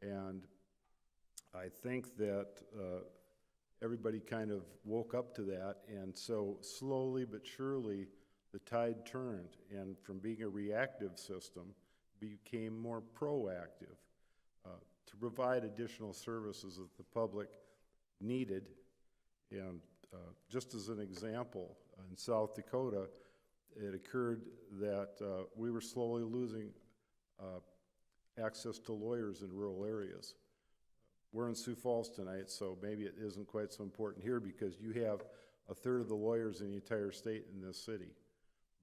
And I think that everybody kind of woke up to that, and so slowly but surely the tide turned, and from being a reactive system became more proactive to provide additional services that the public needed. And just as an example, in South Dakota, it occurred that we were slowly losing access to lawyers in rural areas. We're in Sioux Falls tonight, so maybe it isn't quite so important here, because you have a third of the lawyers in the entire state in this city.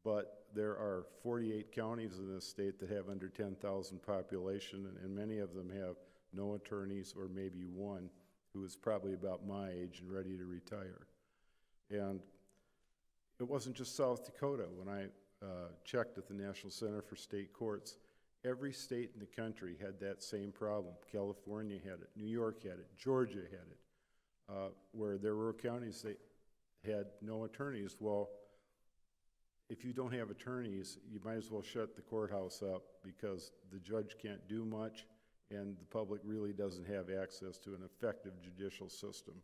But there are 48 counties in this state that have under 10,000 population, and many of them have no attorneys, or maybe one who is probably about my age and ready to retire. And it wasn't just South Dakota. When I checked at the National Center for State Courts, every state in the country had that same problem. California had it, New York had it, Georgia had it, where there were counties that had no attorneys. Well, if you don't have attorneys, you might as well shut the courthouse up, because the judge can't do much, and the public really doesn't have access to an effective judicial system.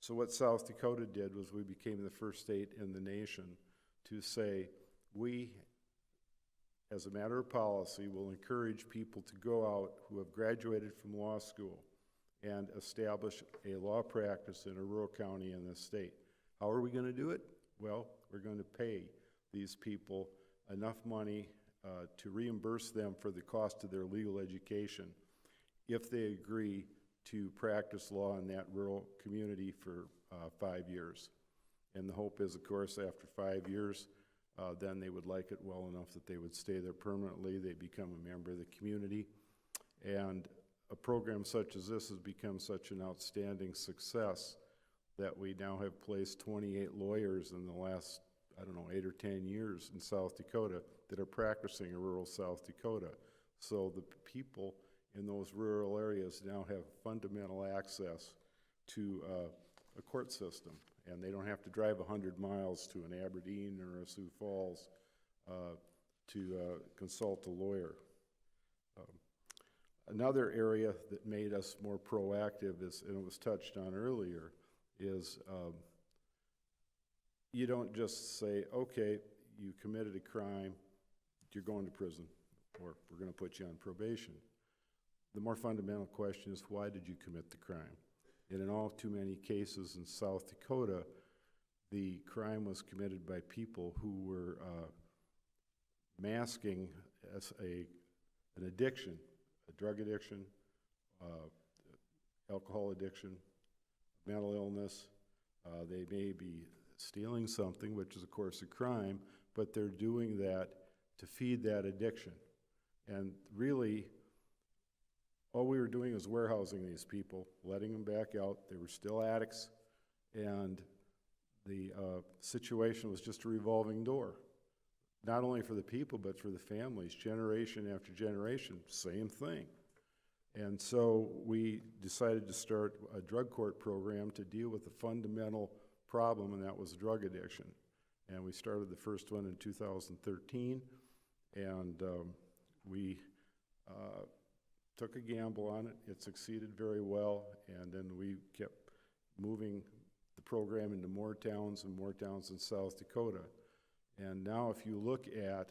So what South Dakota did was we became the first state in the nation to say, we, as a matter of policy, will encourage people to go out who have graduated from law school and establish a law practice in a rural county in this state. How are we going to do it? Well, we're going to pay these people enough money to reimburse them for the cost of their legal education if they agree to practice law in that rural community for 5 years. And the hope is, of course, after 5 years, then they would like it well enough that they would stay there permanently. They become a member of the community. And a program such as this has become such an outstanding success that we now have placed 28 lawyers in the last, 8 or 10 years in South Dakota that are practicing in rural South Dakota. So the people in those rural areas now have fundamental access to a court system, and they don't have to drive 100 miles to an Aberdeen or a Sioux Falls to consult a lawyer. Another area that made us more proactive is, and it was touched on earlier, is you don't just say, okay, you committed a crime, you're going to prison, or we're going to put you on probation. The more fundamental question is, why did you commit the crime? And in all too many cases in South Dakota, the crime was committed by people who were masking as an addiction, a drug addiction, alcohol addiction, mental illness. They may be stealing something, which is of course a crime, but they're doing that to feed that addiction. And really, all we were doing was warehousing these people, letting them back out. They were still addicts, and the situation was just a revolving door, not only for the people, but for the families, generation after generation, same thing. And so we decided to start a drug court program to deal with the fundamental problem, and that was drug addiction. And we started the first one in 2013, and we took a gamble on it. It succeeded very well, and then we kept moving the program into more towns and more towns in South Dakota. And now if you look at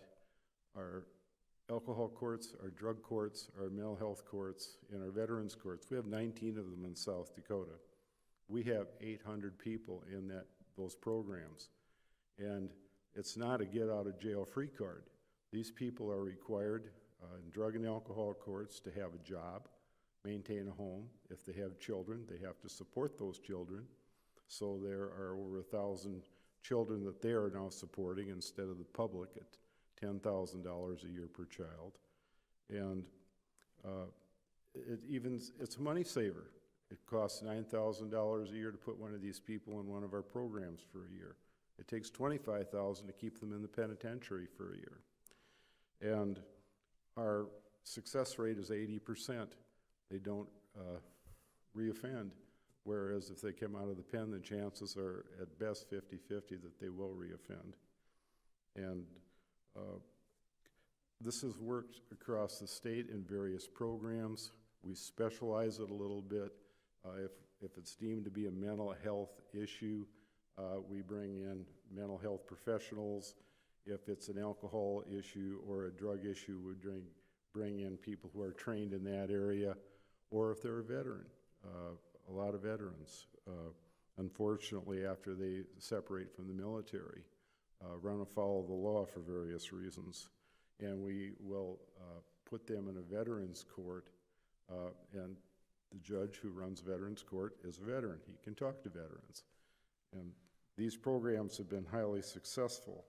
our alcohol courts, our drug courts, our mental health courts, and our veterans courts, we have 19 of them in South Dakota. We have 800 people in those programs. And it's not a get-out-of-jail-free card. These people are required in drug and alcohol courts to have a job, maintain a home. If they have children, they have to support those children. So there are over 1,000 children that they are now supporting instead of the public at $10,000 a year per child. And it's a money saver. It costs $9,000 a year to put one of these people in one of our programs for a year. It takes $25,000 to keep them in the penitentiary for a year. And our success rate is 80%. They don't reoffend, whereas if they come out of the pen, the chances are at best 50-50 that they will reoffend. And this has worked across the state in various programs. We specialize it a little bit. If it's deemed to be a mental health issue, we bring in mental health professionals. If it's an alcohol issue or a drug issue, we bring in people who are trained in that area, or if they're a veteran. A lot of veterans, unfortunately, after they separate from the military, run afoul of the law for various reasons. And we will put them in a veterans court, and the judge who runs veterans court is a veteran. He can talk to veterans. And these programs have been highly successful.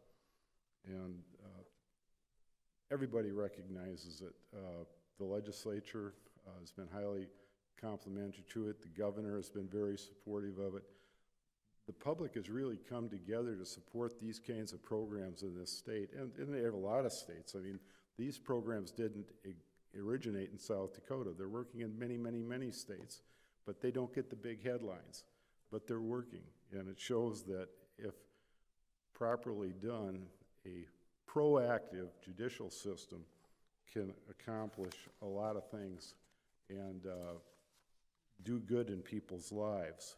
And everybody recognizes it. The legislature has been highly complimentary to it. The governor has been very supportive of it. The public has really come together to support these kinds of programs in this state, and they have a lot of states. I mean, these programs didn't originate in South Dakota. They're working in many, many, many states, but they don't get the big headlines. But they're working, and it shows that if properly done, a proactive judicial system can accomplish a lot of things and do good in people's lives.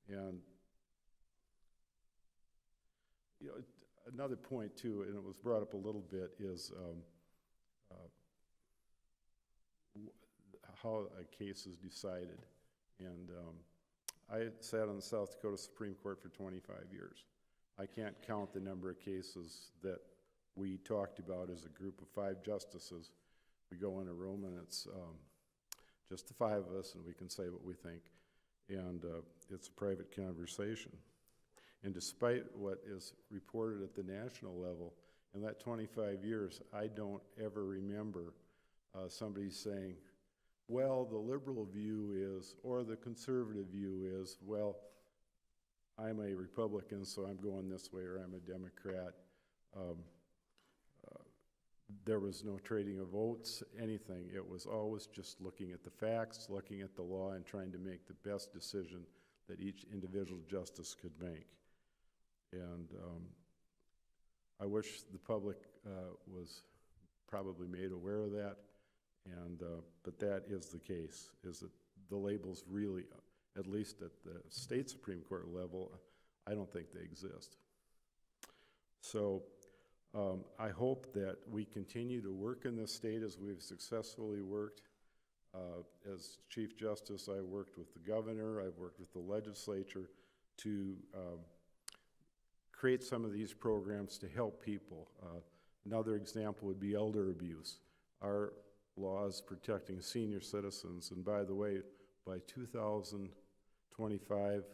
And you know, another point too, and it was brought up a little bit, is how a case is decided. And I sat on the South Dakota Supreme Court for 25 years. I can't count the number of cases that we talked about as a group of 5 justices. We go in a room and it's just the 5 of us, and we can say what we think. and it's a private conversation. And despite what is reported at the national level, in that 25 years, I don't ever remember somebody saying, well, the liberal view is, or the conservative view is, well, I'm a Republican, so I'm going this way, or I'm a Democrat. There was no trading of votes, anything. It was always just looking at the facts, looking at the law, and trying to make the best decision that each individual justice could make. And I wish the public was probably made aware of that, and but that is the case, is that the labels really, at least at the state Supreme Court level, I don't think they exist. So I hope that we continue to work in this state as we've successfully worked. As Chief Justice, I worked with the governor, I've worked with the legislature to create some of these programs to help people. Another example would be elder abuse. Our laws protecting senior citizens, and by the way, by 2025,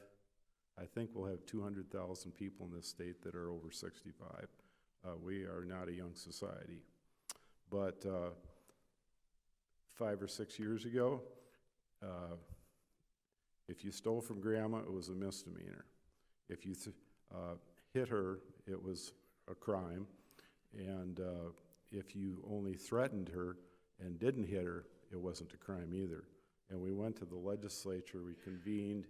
I think we'll have 200,000 people in this state that are over 65. We are not a young society. But 5 or 6 years ago, if you stole from grandma, it was a misdemeanor. If you hit her, it was a crime. And if you only threatened her and didn't hit her, it wasn't a crime either. And we went to the legislature, we convened,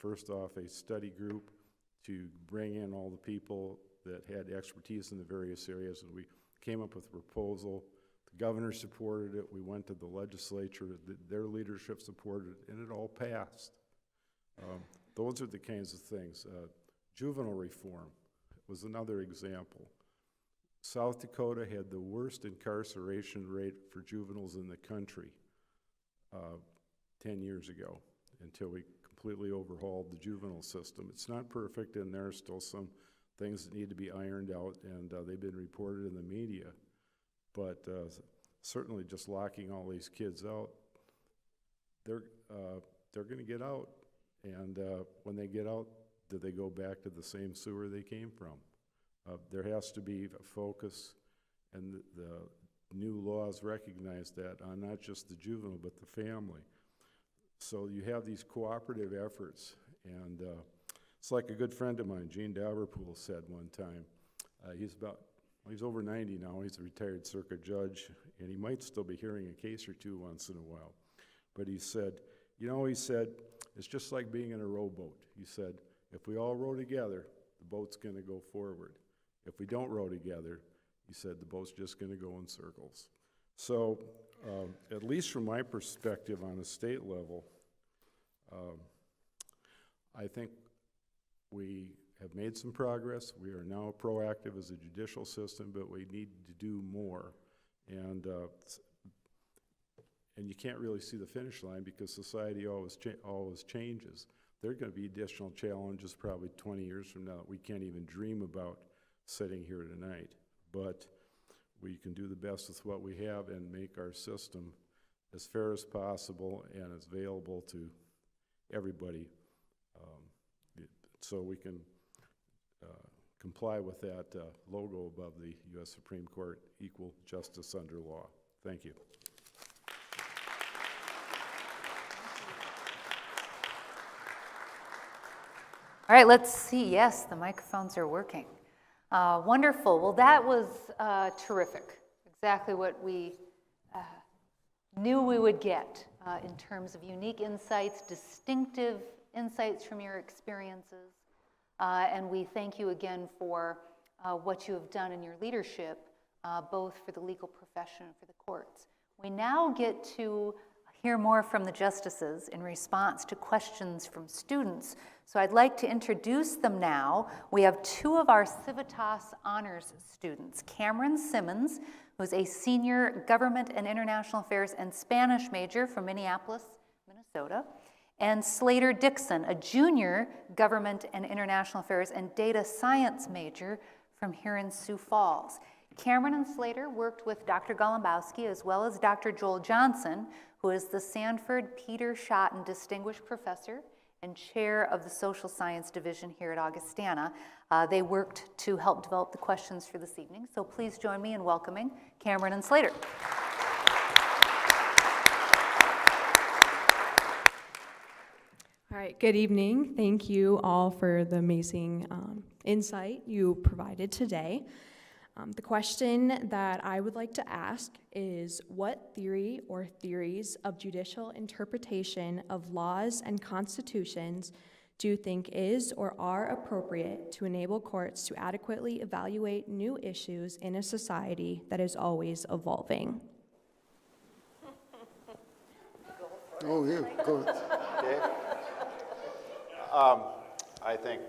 first off, a study group to bring in all the people that had expertise in the various areas, and we came up with a proposal. The governor supported it. We went to the legislature. Their leadership supported it, and it all passed. Those are the kinds of things. Juvenile reform was another example. South Dakota had the worst incarceration rate for juveniles in the country 10 years ago, until we completely overhauled the juvenile system. It's not perfect, and there are still some things that need to be ironed out, and they've been reported in the media. But certainly just locking all these kids out, they're going to get out. And when they get out, do they go back to the same sewer they came from? There has to be a focus, and the new laws recognize that on not just the juvenile, but the family. So you have these cooperative efforts, and it's like a good friend of mine, Gene Daverpool, said one time. He's over 90 now. He's a retired circuit judge, and he might still be hearing a case or two once in a while. But he said, it's just like being in a rowboat. He said, if we all row together, the boat's going to go forward. If we don't row together, he said, the boat's just going to go in circles. So, at least from my perspective on a state level, I think we have made some progress. We are now proactive as a judicial system, but we need to do more. And you can't really see the finish line because society always changes. There are going to be additional challenges probably 20 years from now that we can't even dream about sitting here tonight. But we can do the best with what we have and make our system as fair as possible and as available to everybody, so we can comply with that logo above the U.S. Supreme Court, equal justice under law. Thank you. All right, let's see. Yes, the microphones are working. Wonderful. Well, that was terrific. Exactly what we knew we would get in terms of unique insights, distinctive insights from your experiences. And we thank you again for what you have done in your leadership, both for the legal profession and for the courts. We now get to hear more from the justices in response to questions from students. So I'd like to introduce them now. We have two of our Civitas Honors students, Cameron Simmons, who's a senior government and international affairs and Spanish major from Minneapolis, Minnesota, and Slater Dixon, a junior government and international affairs and data science major from here in Sioux Falls. Cameron and Slater worked with Dr. Golomboski as well as Dr. Joel Johnson, who is the Sanford Peter Schotten Distinguished Professor and Chair of the Social Science Division here at Augustana. They worked to help develop the questions for this evening. So please join me in welcoming Cameron and Slater. All right, good evening. Thank you all for the amazing insight you provided today. The question that I would like to ask is, what theory or theories of judicial interpretation of laws and constitutions do you think is or are appropriate to enable courts to adequately evaluate new issues in a society that is always evolving? Oh, yeah, go ahead. Okay. I think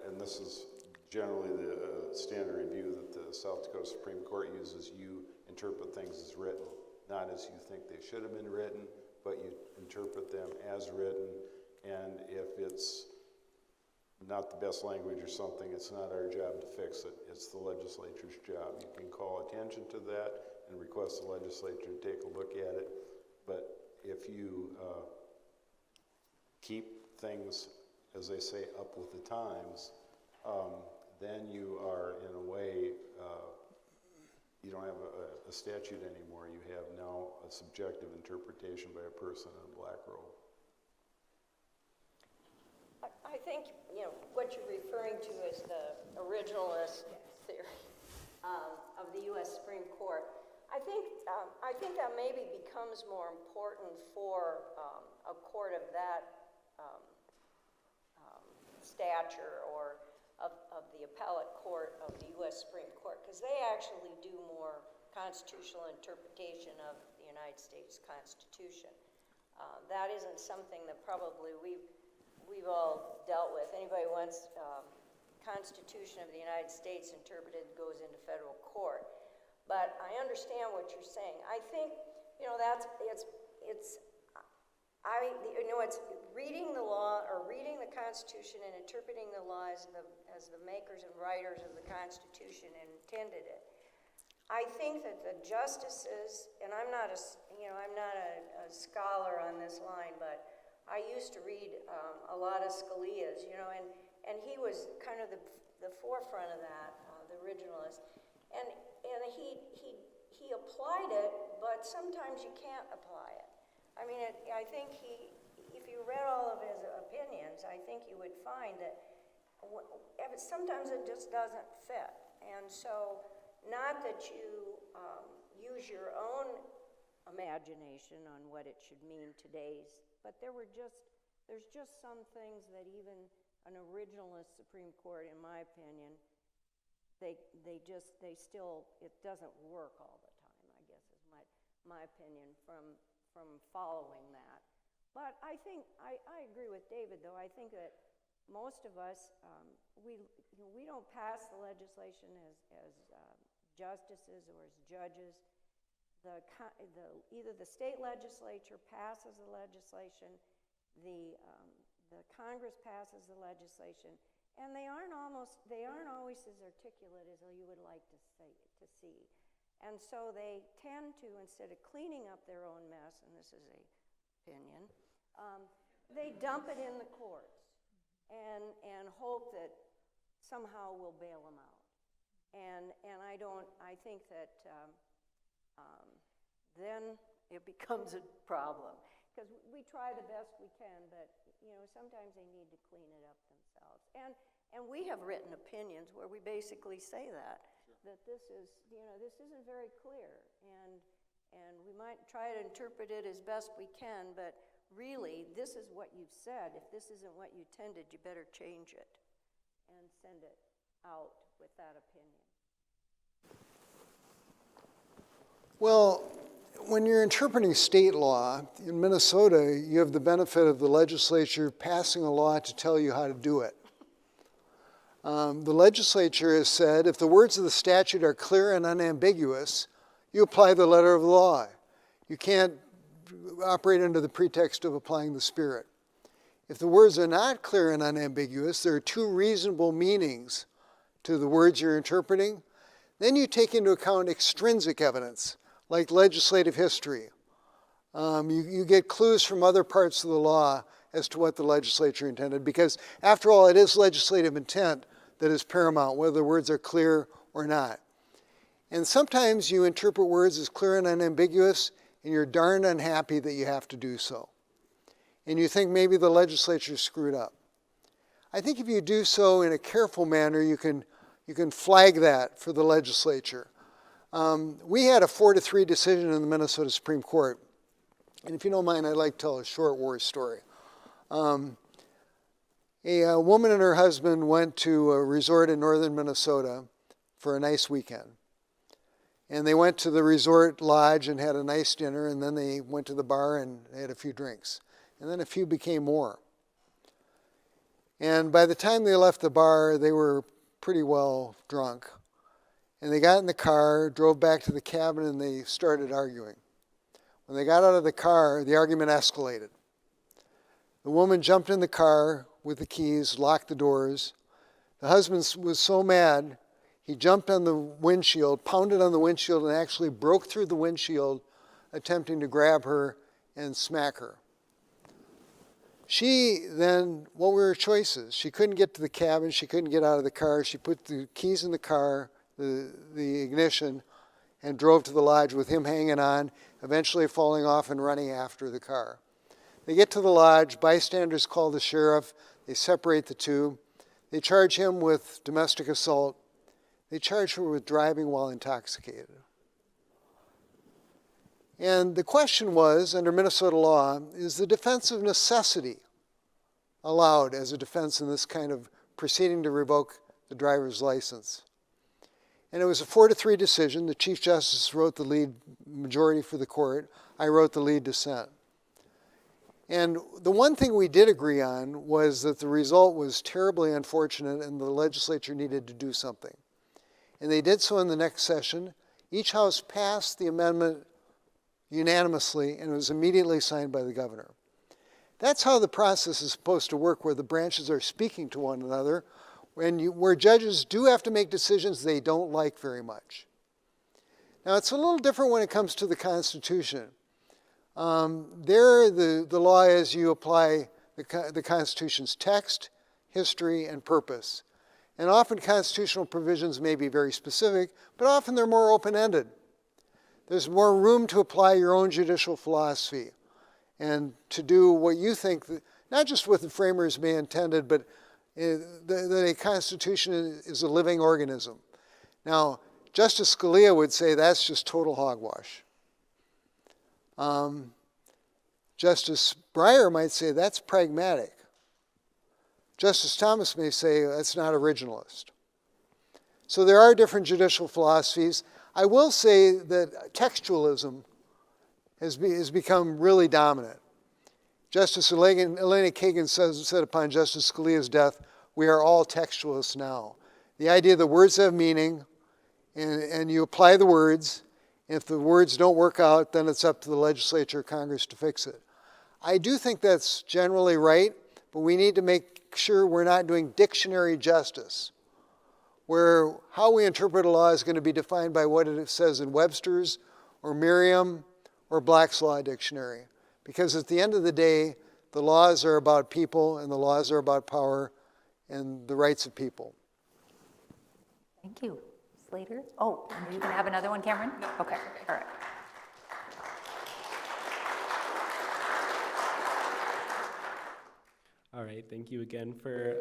and this is generally the standard review that the South Dakota Supreme Court uses, you interpret things as written, not as you think they should have been written, but you interpret them as written, and if it's not the best language or something, it's not our job to fix it, it's the legislature's job. You can call attention to that and request the legislature to take a look at it, but if you keep things, as they say, up with the times, then you are, in a way, you don't have a statute anymore. You have now a subjective interpretation by a person in a black robe. I think, what you're referring to is the originalist theory of the U.S. Supreme Court. I think that maybe becomes more important for a court of that stature, or of the appellate court of the U.S. Supreme Court, because they actually do more constitutional interpretation of the United States Constitution. That isn't something that probably we've all dealt with. Anybody wants Constitution of the United States interpreted goes into federal court. But I understand what you're saying. I think, it's reading the law or reading the Constitution and interpreting the law as the makers and writers of the Constitution intended it. I think that the justices, and I'm not a scholar on this line, but I used to read a lot of Scalia's, and he was kind of the forefront of that, the originalist, and he applied it, but sometimes you can't apply it. I mean, I think if you read all of his opinions, I think you would find that sometimes it just doesn't fit. And so, not that you use your own imagination on what it should mean today's, but there's just some things that even an originalist Supreme Court, in my opinion, it doesn't work all the time, I guess is my opinion from following that. But I think, I agree with David, though. I think that most of us, we don't pass the legislation as justices or as judges. Either the state legislature passes the legislation, the Congress passes the legislation, and they aren't always as articulate as you would like to see. And so they tend to, instead of cleaning up their own mess, and this is an opinion, they dump it in the courts and hope that somehow we'll bail them out. And I think that then it becomes a problem. Because we try the best we can, but sometimes they need to clean it up themselves. And we have written opinions where we basically say that this isn't very clear, and we might try to interpret it as best we can, but really, this is what you've said. If this isn't what you intended, you better change it and send it out with that opinion. Well, when you're interpreting state law, in Minnesota, you have the benefit of the legislature passing a law to tell you how to do it. The legislature has said if the words of the statute are clear and unambiguous, you apply the letter of the law. You can't operate under the pretext of applying the spirit. If the words are not clear and unambiguous, there are two reasonable meanings to the words you're interpreting. Then you take into account extrinsic evidence, like legislative history. You get clues from other parts of the law as to what the legislature intended, because after all, it is legislative intent that is paramount, whether the words are clear or not. And sometimes you interpret words as clear and unambiguous, and you're darn unhappy that you have to do so. And you think maybe the legislature screwed up. I think if you do so in a careful manner, you can flag that for the legislature. We had a 4-3 decision in the Minnesota Supreme Court. And if you don't mind, I'd like to tell a short war story. A woman and her husband went to a resort in northern Minnesota for a nice weekend. And they went to the resort lodge and had a nice dinner, and then they went to the bar and had a few drinks. And then a few became more. And by the time they left the bar, they were pretty well drunk. And they got in the car, drove back to the cabin, and they started arguing. When they got out of the car, the argument escalated. The woman jumped in the car with the keys, locked the doors. The husband was so mad, he jumped on the windshield, pounded on the windshield, and actually broke through the windshield, attempting to grab her and smack her. She then, what were her choices? She couldn't get to the cabin. She couldn't get out of the car. She put the keys in the car, the ignition, and drove to the lodge with him hanging on, eventually falling off and running after the car. They get to the lodge. Bystanders call the sheriff. They separate the two. They charge him with domestic assault. They charge her with driving while intoxicated. And the question was, under Minnesota law, is the defense of necessity allowed as a defense in this kind of proceeding to revoke the driver's license? And it was a 4-3 decision. The Chief Justice wrote the lead majority for the court. I wrote the lead dissent. And the one thing we did agree on was that the result was terribly unfortunate and the legislature needed to do something. And they did so in the next session. Each house passed the amendment unanimously, and it was immediately signed by the governor. That's how the process is supposed to work, where the branches are speaking to one another, where judges do have to make decisions they don't like very much. Now, it's a little different when it comes to the Constitution. The law is you apply the Constitution's text, history, and purpose. And often constitutional provisions may be very specific, but often they're more open-ended. There's more room to apply your own judicial philosophy and to do what you think, not just what the framers may intended, but that a constitution is a living organism. Now, Justice Scalia would say that's just total hogwash. Justice Breyer might say that's pragmatic. Justice Thomas may say that's not originalist. So there are different judicial philosophies. I will say that textualism has become really dominant. Justice Elena Kagan said upon Justice Scalia's death, "We are all textualists now." The idea that words have meaning, and you apply the words, and if the words don't work out, then it's up to the legislature or Congress to fix it. I do think that's generally right, but we need to make sure we're not doing dictionary justice, where how we interpret a law is going to be defined by what it says in Webster's or Merriam or Black's Law Dictionary. Because at the end of the day, the laws are about people and the laws are about power and the rights of people. Thank you. Slater? Oh, are you going to have another one, Cameron? No. Okay, all right. All right, thank you again for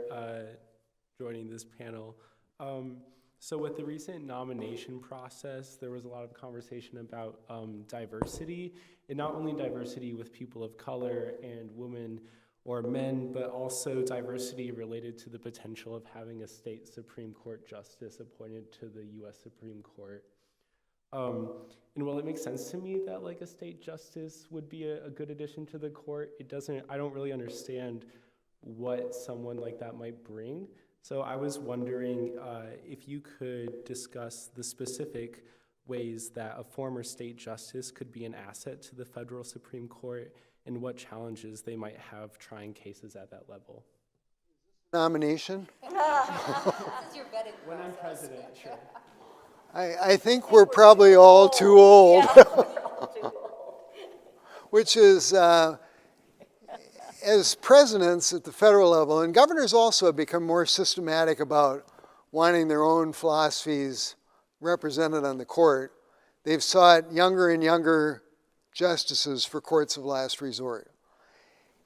joining this panel. So with the recent nomination process, there was a lot of conversation about diversity, and not only diversity with people of color and women or men, but also diversity related to the potential of having a state Supreme Court justice appointed to the U.S. Supreme Court. And while it makes sense to me that like a state justice would be a good addition to the court, I don't really understand what someone like that might bring. So I was wondering if you could discuss the specific ways that a former state justice could be an asset to the federal Supreme Court and what challenges they might have trying cases at that level. Nomination? This is your vetting When I'm process. president, sure. I think we're probably all too old, Yeah, too old. which is, as presidents at the federal level, and governors also have become more systematic about wanting their own philosophies represented on the court. They've sought younger and younger justices for courts of last resort.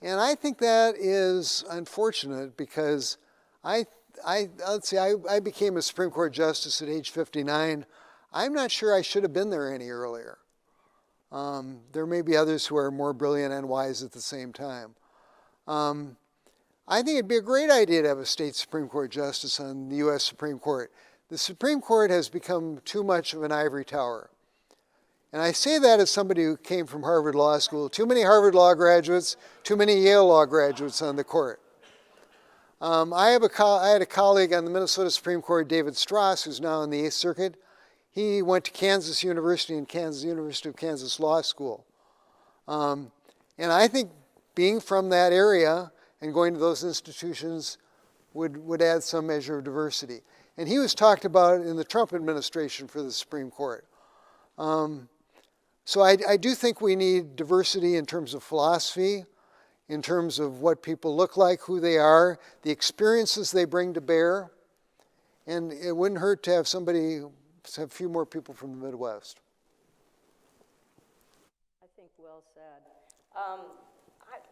And I think that is unfortunate because let's see, I became a Supreme Court justice at age 59. I'm not sure I should have been there any earlier. There may be others who are more brilliant and wise at the same time. I think it'd be a great idea to have a state Supreme Court justice on the U.S. Supreme Court. The Supreme Court has become too much of an ivory tower. And I say that as somebody who came from Harvard Law School. Too many Harvard Law graduates, too many Yale Law graduates on the court. I had a colleague on the Minnesota Supreme Court, David Strauss, who's now in the Eighth Circuit. He went to Kansas University and University of Kansas Law School. And I think being from that area and going to those institutions would add some measure of diversity. And he was talked about in the Trump administration for the Supreme Court. So I do think we need diversity in terms of philosophy, in terms of what people look like, who they are, the experiences they bring to bear. And it wouldn't hurt to have a few more people from the Midwest. I think well said.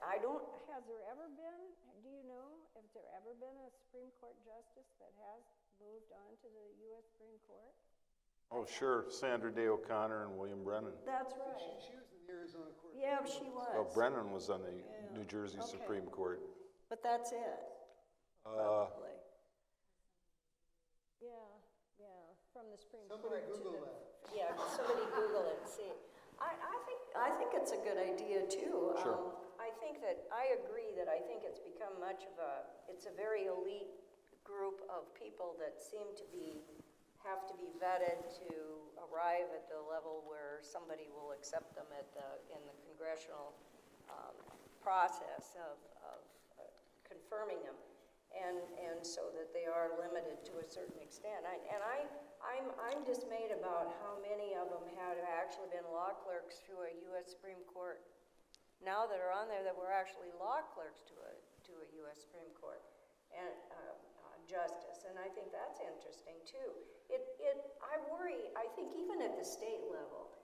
I don't, has there ever been, do you know, if there ever been a Supreme Court justice that has moved on to the U.S. Supreme Court? Oh, sure, Sandra Day O'Connor and William Brennan. That's right. She was in the Arizona court. Yeah, she was. Well, Brennan was on the New Jersey Supreme Court. But that's it, probably. Yeah, from the Supreme Court. Somebody Google that. Yeah, somebody Google it and see. I think it's a good idea too. Sure. I agree that I think it's become it's a very elite group of people that seem to have to be vetted to arrive at the level where somebody will accept them in the congressional process of confirming them, and so that they are limited to a certain extent. I'm dismayed about how many of them have actually been law clerks through a U.S. Supreme Court. Now that are on there that were actually law clerks to a U.S. Supreme Court and justice, and I think that's interesting too. I worry. I think even at the state level,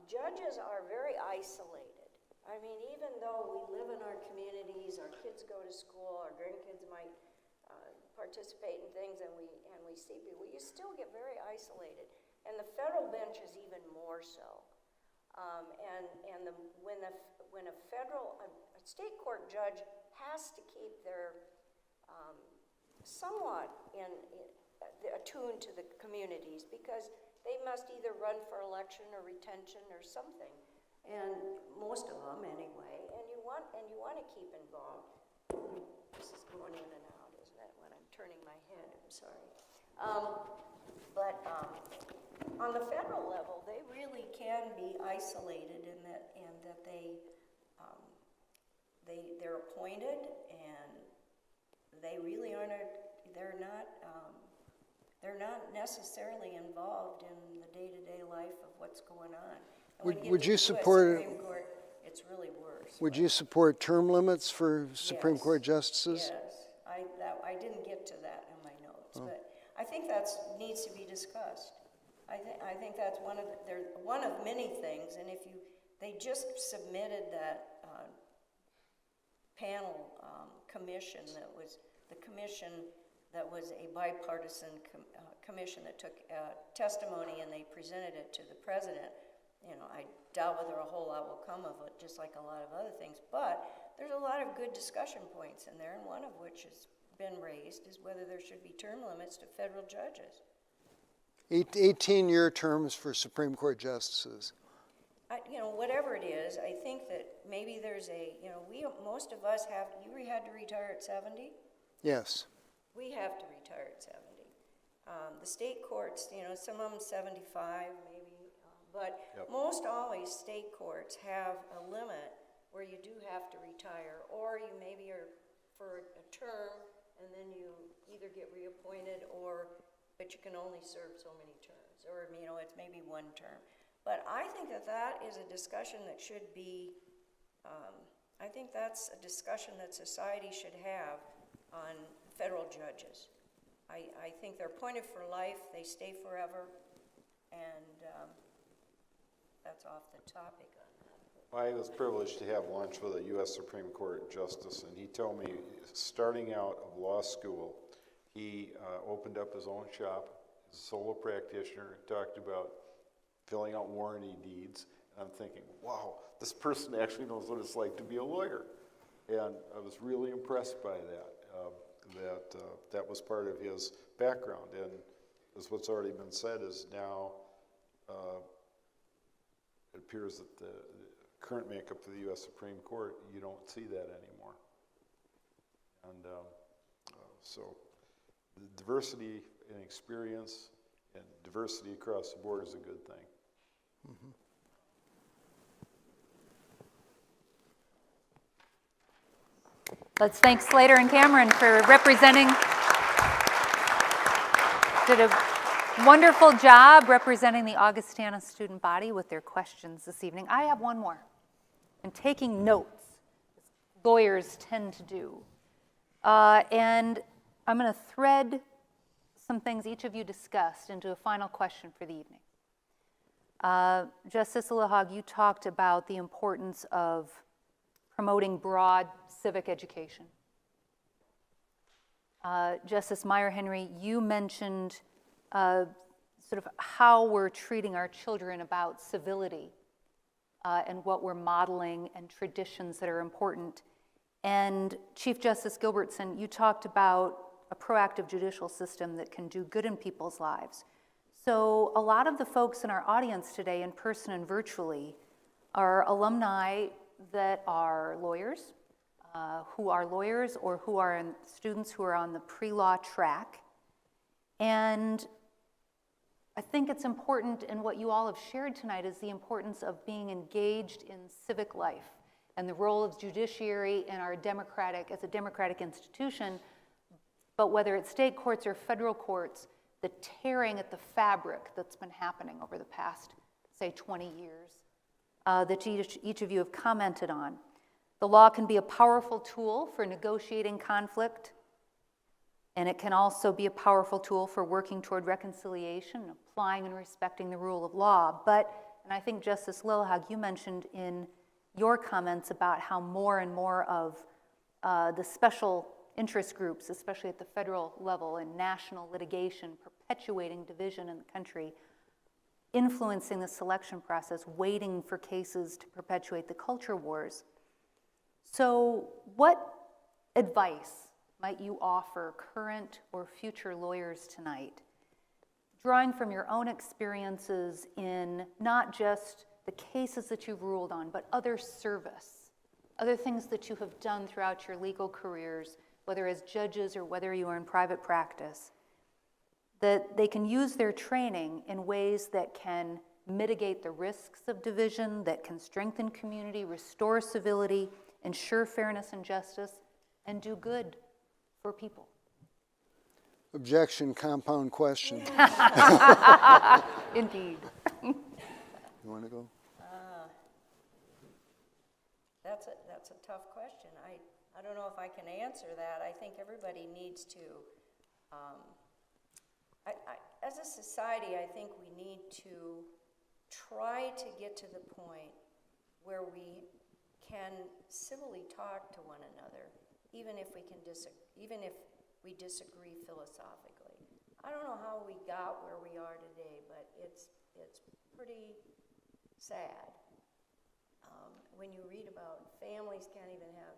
judges are very isolated. I mean, even though we live in our communities, our kids go to school, our grandkids might participate in things, and we see people, you still get very isolated. And the federal bench is even more so. When a state court judge has to keep their somewhat attuned to the communities because they must either run for election or retention or something, and most of them anyway. And you want to keep involved. This is going in and out, isn't it? When I'm turning my head, I'm sorry. But on the federal level, they really can be isolated in that they're appointed, and they really aren't. They're not necessarily involved in the day-to-day life of what's going on. Would you support? Supreme Court, it's really worse. Would you support term limits for Supreme Court justices? Yes, I didn't get to that in my notes, but I think that needs to be discussed. I think that's one of many things, and they just submitted that panel commission that was a bipartisan commission that took testimony, and they presented it to the president. You know, I doubt whether a whole lot will come of it, just like a lot of other things, but there's a lot of good discussion points in there, and one of which has been raised is whether there should be term limits to federal judges. 18-year terms for Supreme Court justices. Whatever it is, I think that maybe there's most of us you had to retire at 70? Yes. We have to retire at 70. The state courts, some of them 75 maybe, but most always state courts have a limit where you do have to retire, or you maybe are for a term and then you either get reappointed but you can only serve so many terms. terms, or, it's maybe one term. But I think that is a discussion that should be, I think that's a discussion that society should have on federal judges. I think they're appointed for life, they stay forever, and that's off the topic on that. I was privileged to have lunch with a U.S. Supreme Court justice, and he told me, starting out of law school, he opened up his own shop, as a solo practitioner, talked about filling out warranty deeds. And I'm thinking, wow, this person actually knows what it's like to be a lawyer. And I was really impressed by that, that was part of his background. And as what's already been said is now, it appears that the current makeup of the U.S. Supreme Court, you don't see that anymore. And so the diversity in experience and diversity across the board is a good thing. Mm-hmm. Let's thank Slater and Cameron for representing. Did a wonderful job representing the Augustana student body with their questions this evening. I have one more. And taking notes, as lawyers tend to do. And I'm going to thread some things each of you discussed into a final question for the evening. Justice Lillahag, you talked about the importance of promoting broad civic education. Justice MEIERHENRY, you mentioned sort of how we're treating our children about civility and what we're modeling and traditions that are important. And Chief Justice Gilbertson, you talked about a proactive judicial system that can do good in people's lives. So a lot of the folks in our audience today, in person and virtually, are alumni that are lawyers, or who are students who are on the pre-law track. And I think it's important, and what you all have shared tonight is the importance of being engaged in civic life and the role of judiciary in our as a democratic institution, but whether it's state courts or federal courts, the tearing at the fabric that's been happening over the past, say, 20 years, that each of you have commented on. The law can be a powerful tool for negotiating conflict, and it can also be a powerful tool for working toward reconciliation, applying and respecting the rule of law. But, and I think Justice Lillahag, you mentioned in your comments about how more and more of the special interest groups, especially at the federal level and national litigation, perpetuating division in the country, influencing the selection process, waiting for cases to perpetuate the culture wars. So what advice might you offer current or future lawyers tonight, drawing from your own experiences in not just the cases that you've ruled on, but other service, other things that you have done throughout your legal careers, whether as judges or whether you are in private practice, that they can use their training in ways that can mitigate the risks of division, that can strengthen community, restore civility, ensure fairness and justice, and do good for people? Objection, compound question. Indeed. You want to go? That's a tough question. I don't know if I can answer that. I think everybody needs to, as a society, I think we need to try to get to the point where we can civilly talk to one another, even if we disagree philosophically. I don't know how we got where we are today, but it's pretty sad. When you read about families can't even have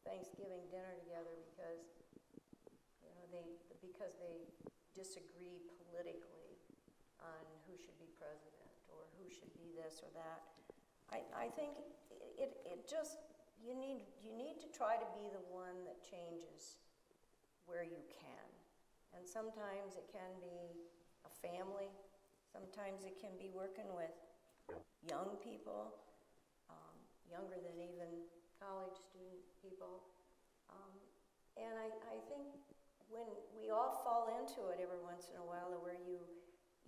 Thanksgiving dinner together because they disagree politically on who should be president or who should be this or that. I think it just, you need to try to be the one that changes where you can. And sometimes it can be a family, sometimes it can be working with young people, younger than even college student people. And I think when we all fall into it every once in a while, where you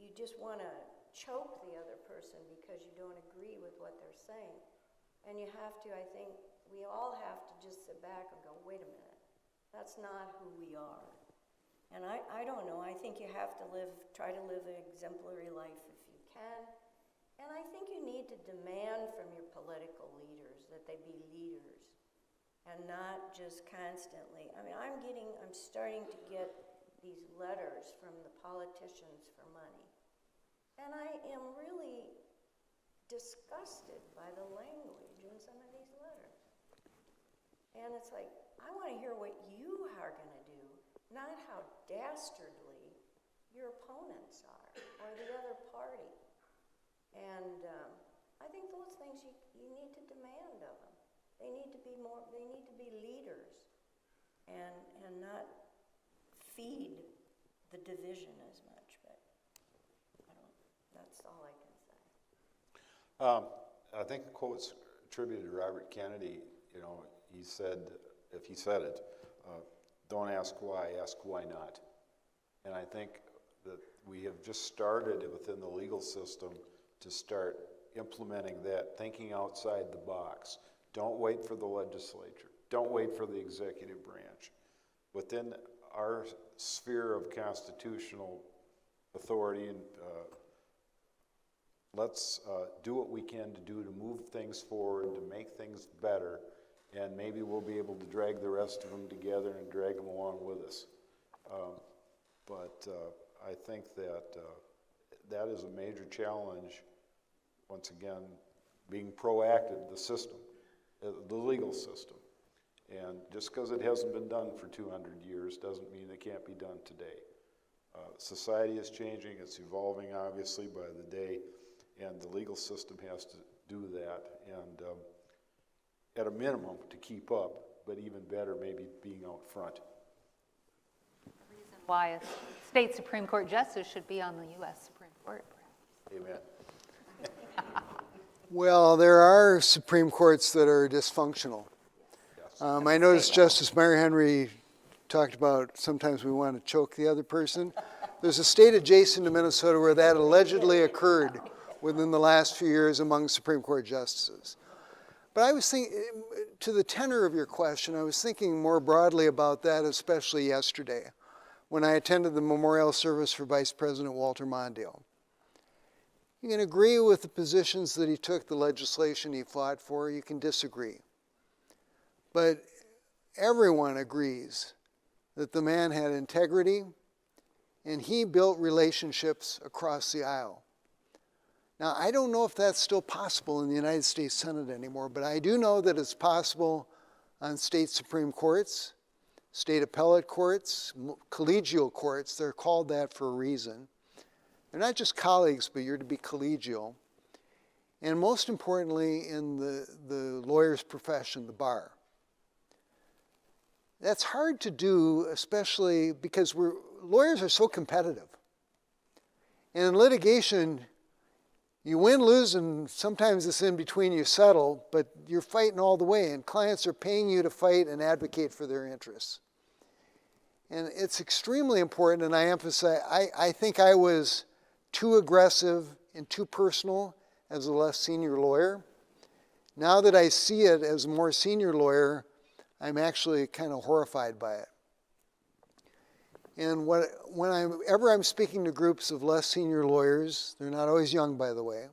you just want to choke the other person because you don't agree with what they're saying. And you have to, I think, we all have to just sit back and go, wait a minute, that's not who we are. And I don't know, I think you have to try to live an exemplary life if you can. And I think you need to demand from your political leaders that they be leaders and not just constantly. I mean, I'm starting to get these letters from the politicians for money. And I am really disgusted by the language in some of these letters. And it's like, I want to hear what you are going to do, not how dastardly your opponents are or the other party. And I think those things you need to demand of them. They need to be leaders and not feed the division as much. But that's all I can say. I think the quote's attributed to Robert Kennedy. You know, he said, if he said it, don't ask why, ask why not. And I think that we have just started within the legal system to start implementing that, thinking outside the box. Don't wait for the legislature. Don't wait for the executive branch. Within our sphere of constitutional authority, and let's do what we can to move things forward, to make things better, and maybe we'll be able to drag the rest of them together and drag them along with us. But I think that that is a major challenge. Once again, being proactive, the system, the legal system. And just because it hasn't been done for 200 years doesn't mean it can't be done today. Society is changing, it's evolving obviously by the day, and the legal system has to do that, and at a minimum to keep up, but even better maybe being out front. Reason why a state Supreme Court justice should be on the U.S. Supreme Court. Amen. Well, there are Supreme Courts that are dysfunctional. Yes. I noticed Justice MEIERHENRY talked about sometimes we want to choke the other person. There's a state adjacent to Minnesota where that allegedly occurred within the last few years among Supreme Court justices. But I was thinking, to the tenor of your question, I was thinking more broadly about that, especially yesterday, when I attended the memorial service for Vice President Walter Mondale. You can agree with the positions that he took, the legislation he fought for, you can disagree. But everyone agrees that the man had integrity and he built relationships across the aisle. Now, I don't know if that's still possible in the United States Senate anymore, but I do know that it's possible on state Supreme Courts, state appellate courts, collegial courts. They're called that for a reason. They're not just colleagues, but you're to be collegial. And most importantly, in the lawyer's profession, the bar. That's hard to do, especially because lawyers are so competitive. And in litigation, you win, lose, and sometimes it's in between you settle, but you're fighting all the way, and clients are paying you to fight and advocate for their interests. And it's extremely important, and I emphasize, I think I was too aggressive and too personal as a less senior lawyer. Now that I see it as a more senior lawyer, I'm actually kind of horrified by it. And whenever I'm speaking to groups of less senior lawyers, they're not always young, by the way,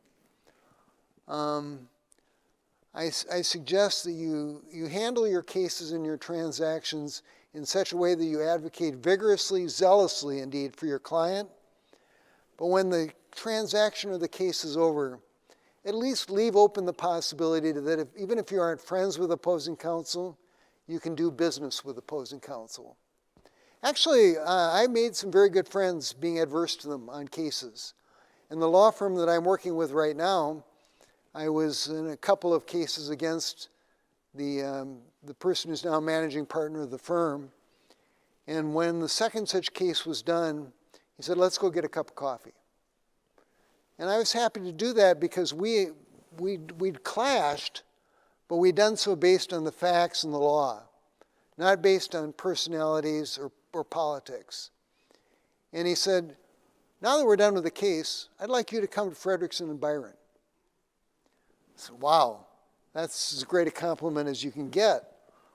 I suggest that you handle your cases and your transactions in such a way that you advocate vigorously, zealously indeed, for your client. But when the transaction or the case is over, at least leave open the possibility that even if you aren't friends with opposing counsel, you can do business with opposing counsel. Actually, I made some very good friends being adverse to them on cases. In the law firm that I'm working with right now, I was in a couple of cases against the person who's now managing partner of the firm. And when the second such case was done, he said, let's go get a cup of coffee. And I was happy to do that because we'd clashed, but we'd done so based on the facts and the law, not based on personalities or politics. And he said, now that we're done with the case, I'd like you to come to Frederickson and Byron. I said, wow, that's as great a compliment as you can get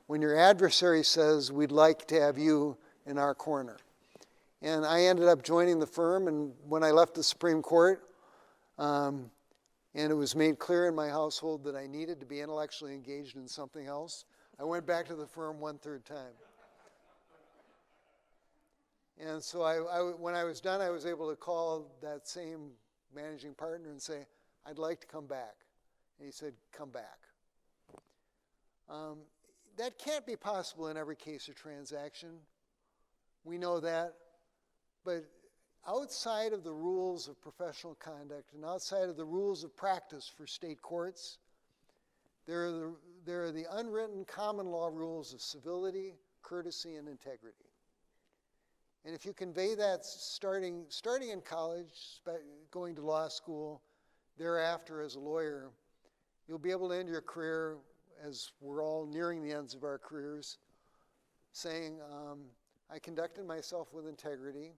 when your adversary says, we'd like to have you in our corner. And I ended up joining the firm, and when I left the Supreme Court, and it was made clear in my household that I needed to be intellectually engaged in something else, I went back to the firm 1/3 time. And so when I was done, I was able to call that same managing partner and say, I'd like to come back. And he said, come back. That can't be possible in every case or transaction. We know that. But outside of the rules of professional conduct and outside of the rules of practice for state courts, there are the unwritten common law rules of civility, courtesy, and integrity. And if you convey that starting in college, going to law school, thereafter as a lawyer, you'll be able to end your career, as we're all nearing the ends of our careers, saying, I conducted myself with integrity.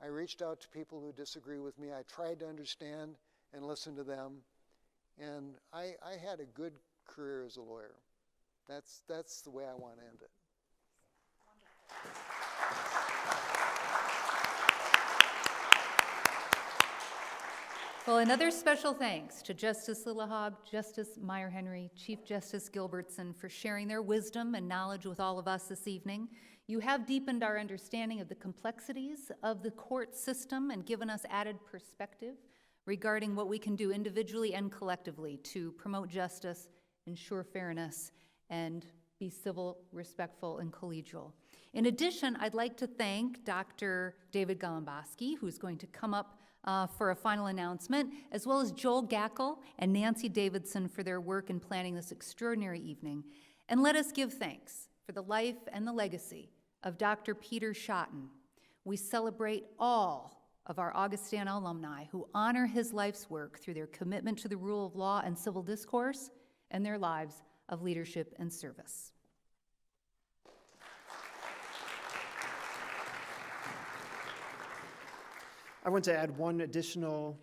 I reached out to people who disagree with me. I tried to understand and listen to them. And I had a good career as a lawyer. That's the way I want to end it. Well, another special thanks to Justice Lillahag, Justice MEIERHENRY, Chief Justice Gilbertson for sharing their wisdom and knowledge with all of us this evening. You have deepened our understanding of the complexities of the court system and given us added perspective regarding what we can do individually and collectively to promote justice, ensure fairness, and be civil, respectful, and collegial. In addition, I'd like to thank Dr. David Golomboski, who's going to come up for a final announcement, as well as Joel Gackel and Nancy Davidson for their work in planning this extraordinary evening. And let us give thanks for the life and the legacy of Dr. Peter Schotten. We celebrate all of our Augustana alumni who honor his life's work through their commitment to the rule of law and civil discourse and their lives of leadership and service. I want to add one additional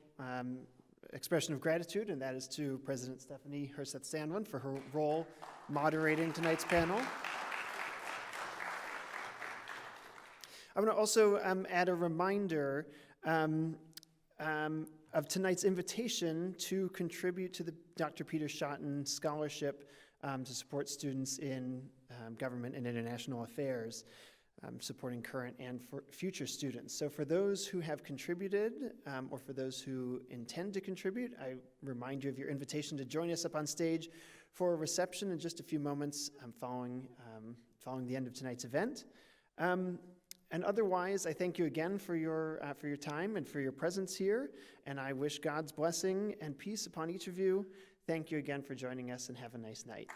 expression of gratitude, and that is to President Stephanie Herseth-Sandlin for her role moderating tonight's panel. I want to also add a reminder of tonight's invitation to contribute to the Dr. Peter Schotten Scholarship to support students in government and international affairs. Supporting current and future students. So for those who have contributed or for those who intend to contribute, I remind you of your invitation to join us up on stage for a reception in just a few moments following the end of tonight's event. And otherwise, I thank you again for your time and for your presence here, and I wish God's blessing and peace upon each of you. Thank you again for joining us, and have a nice night.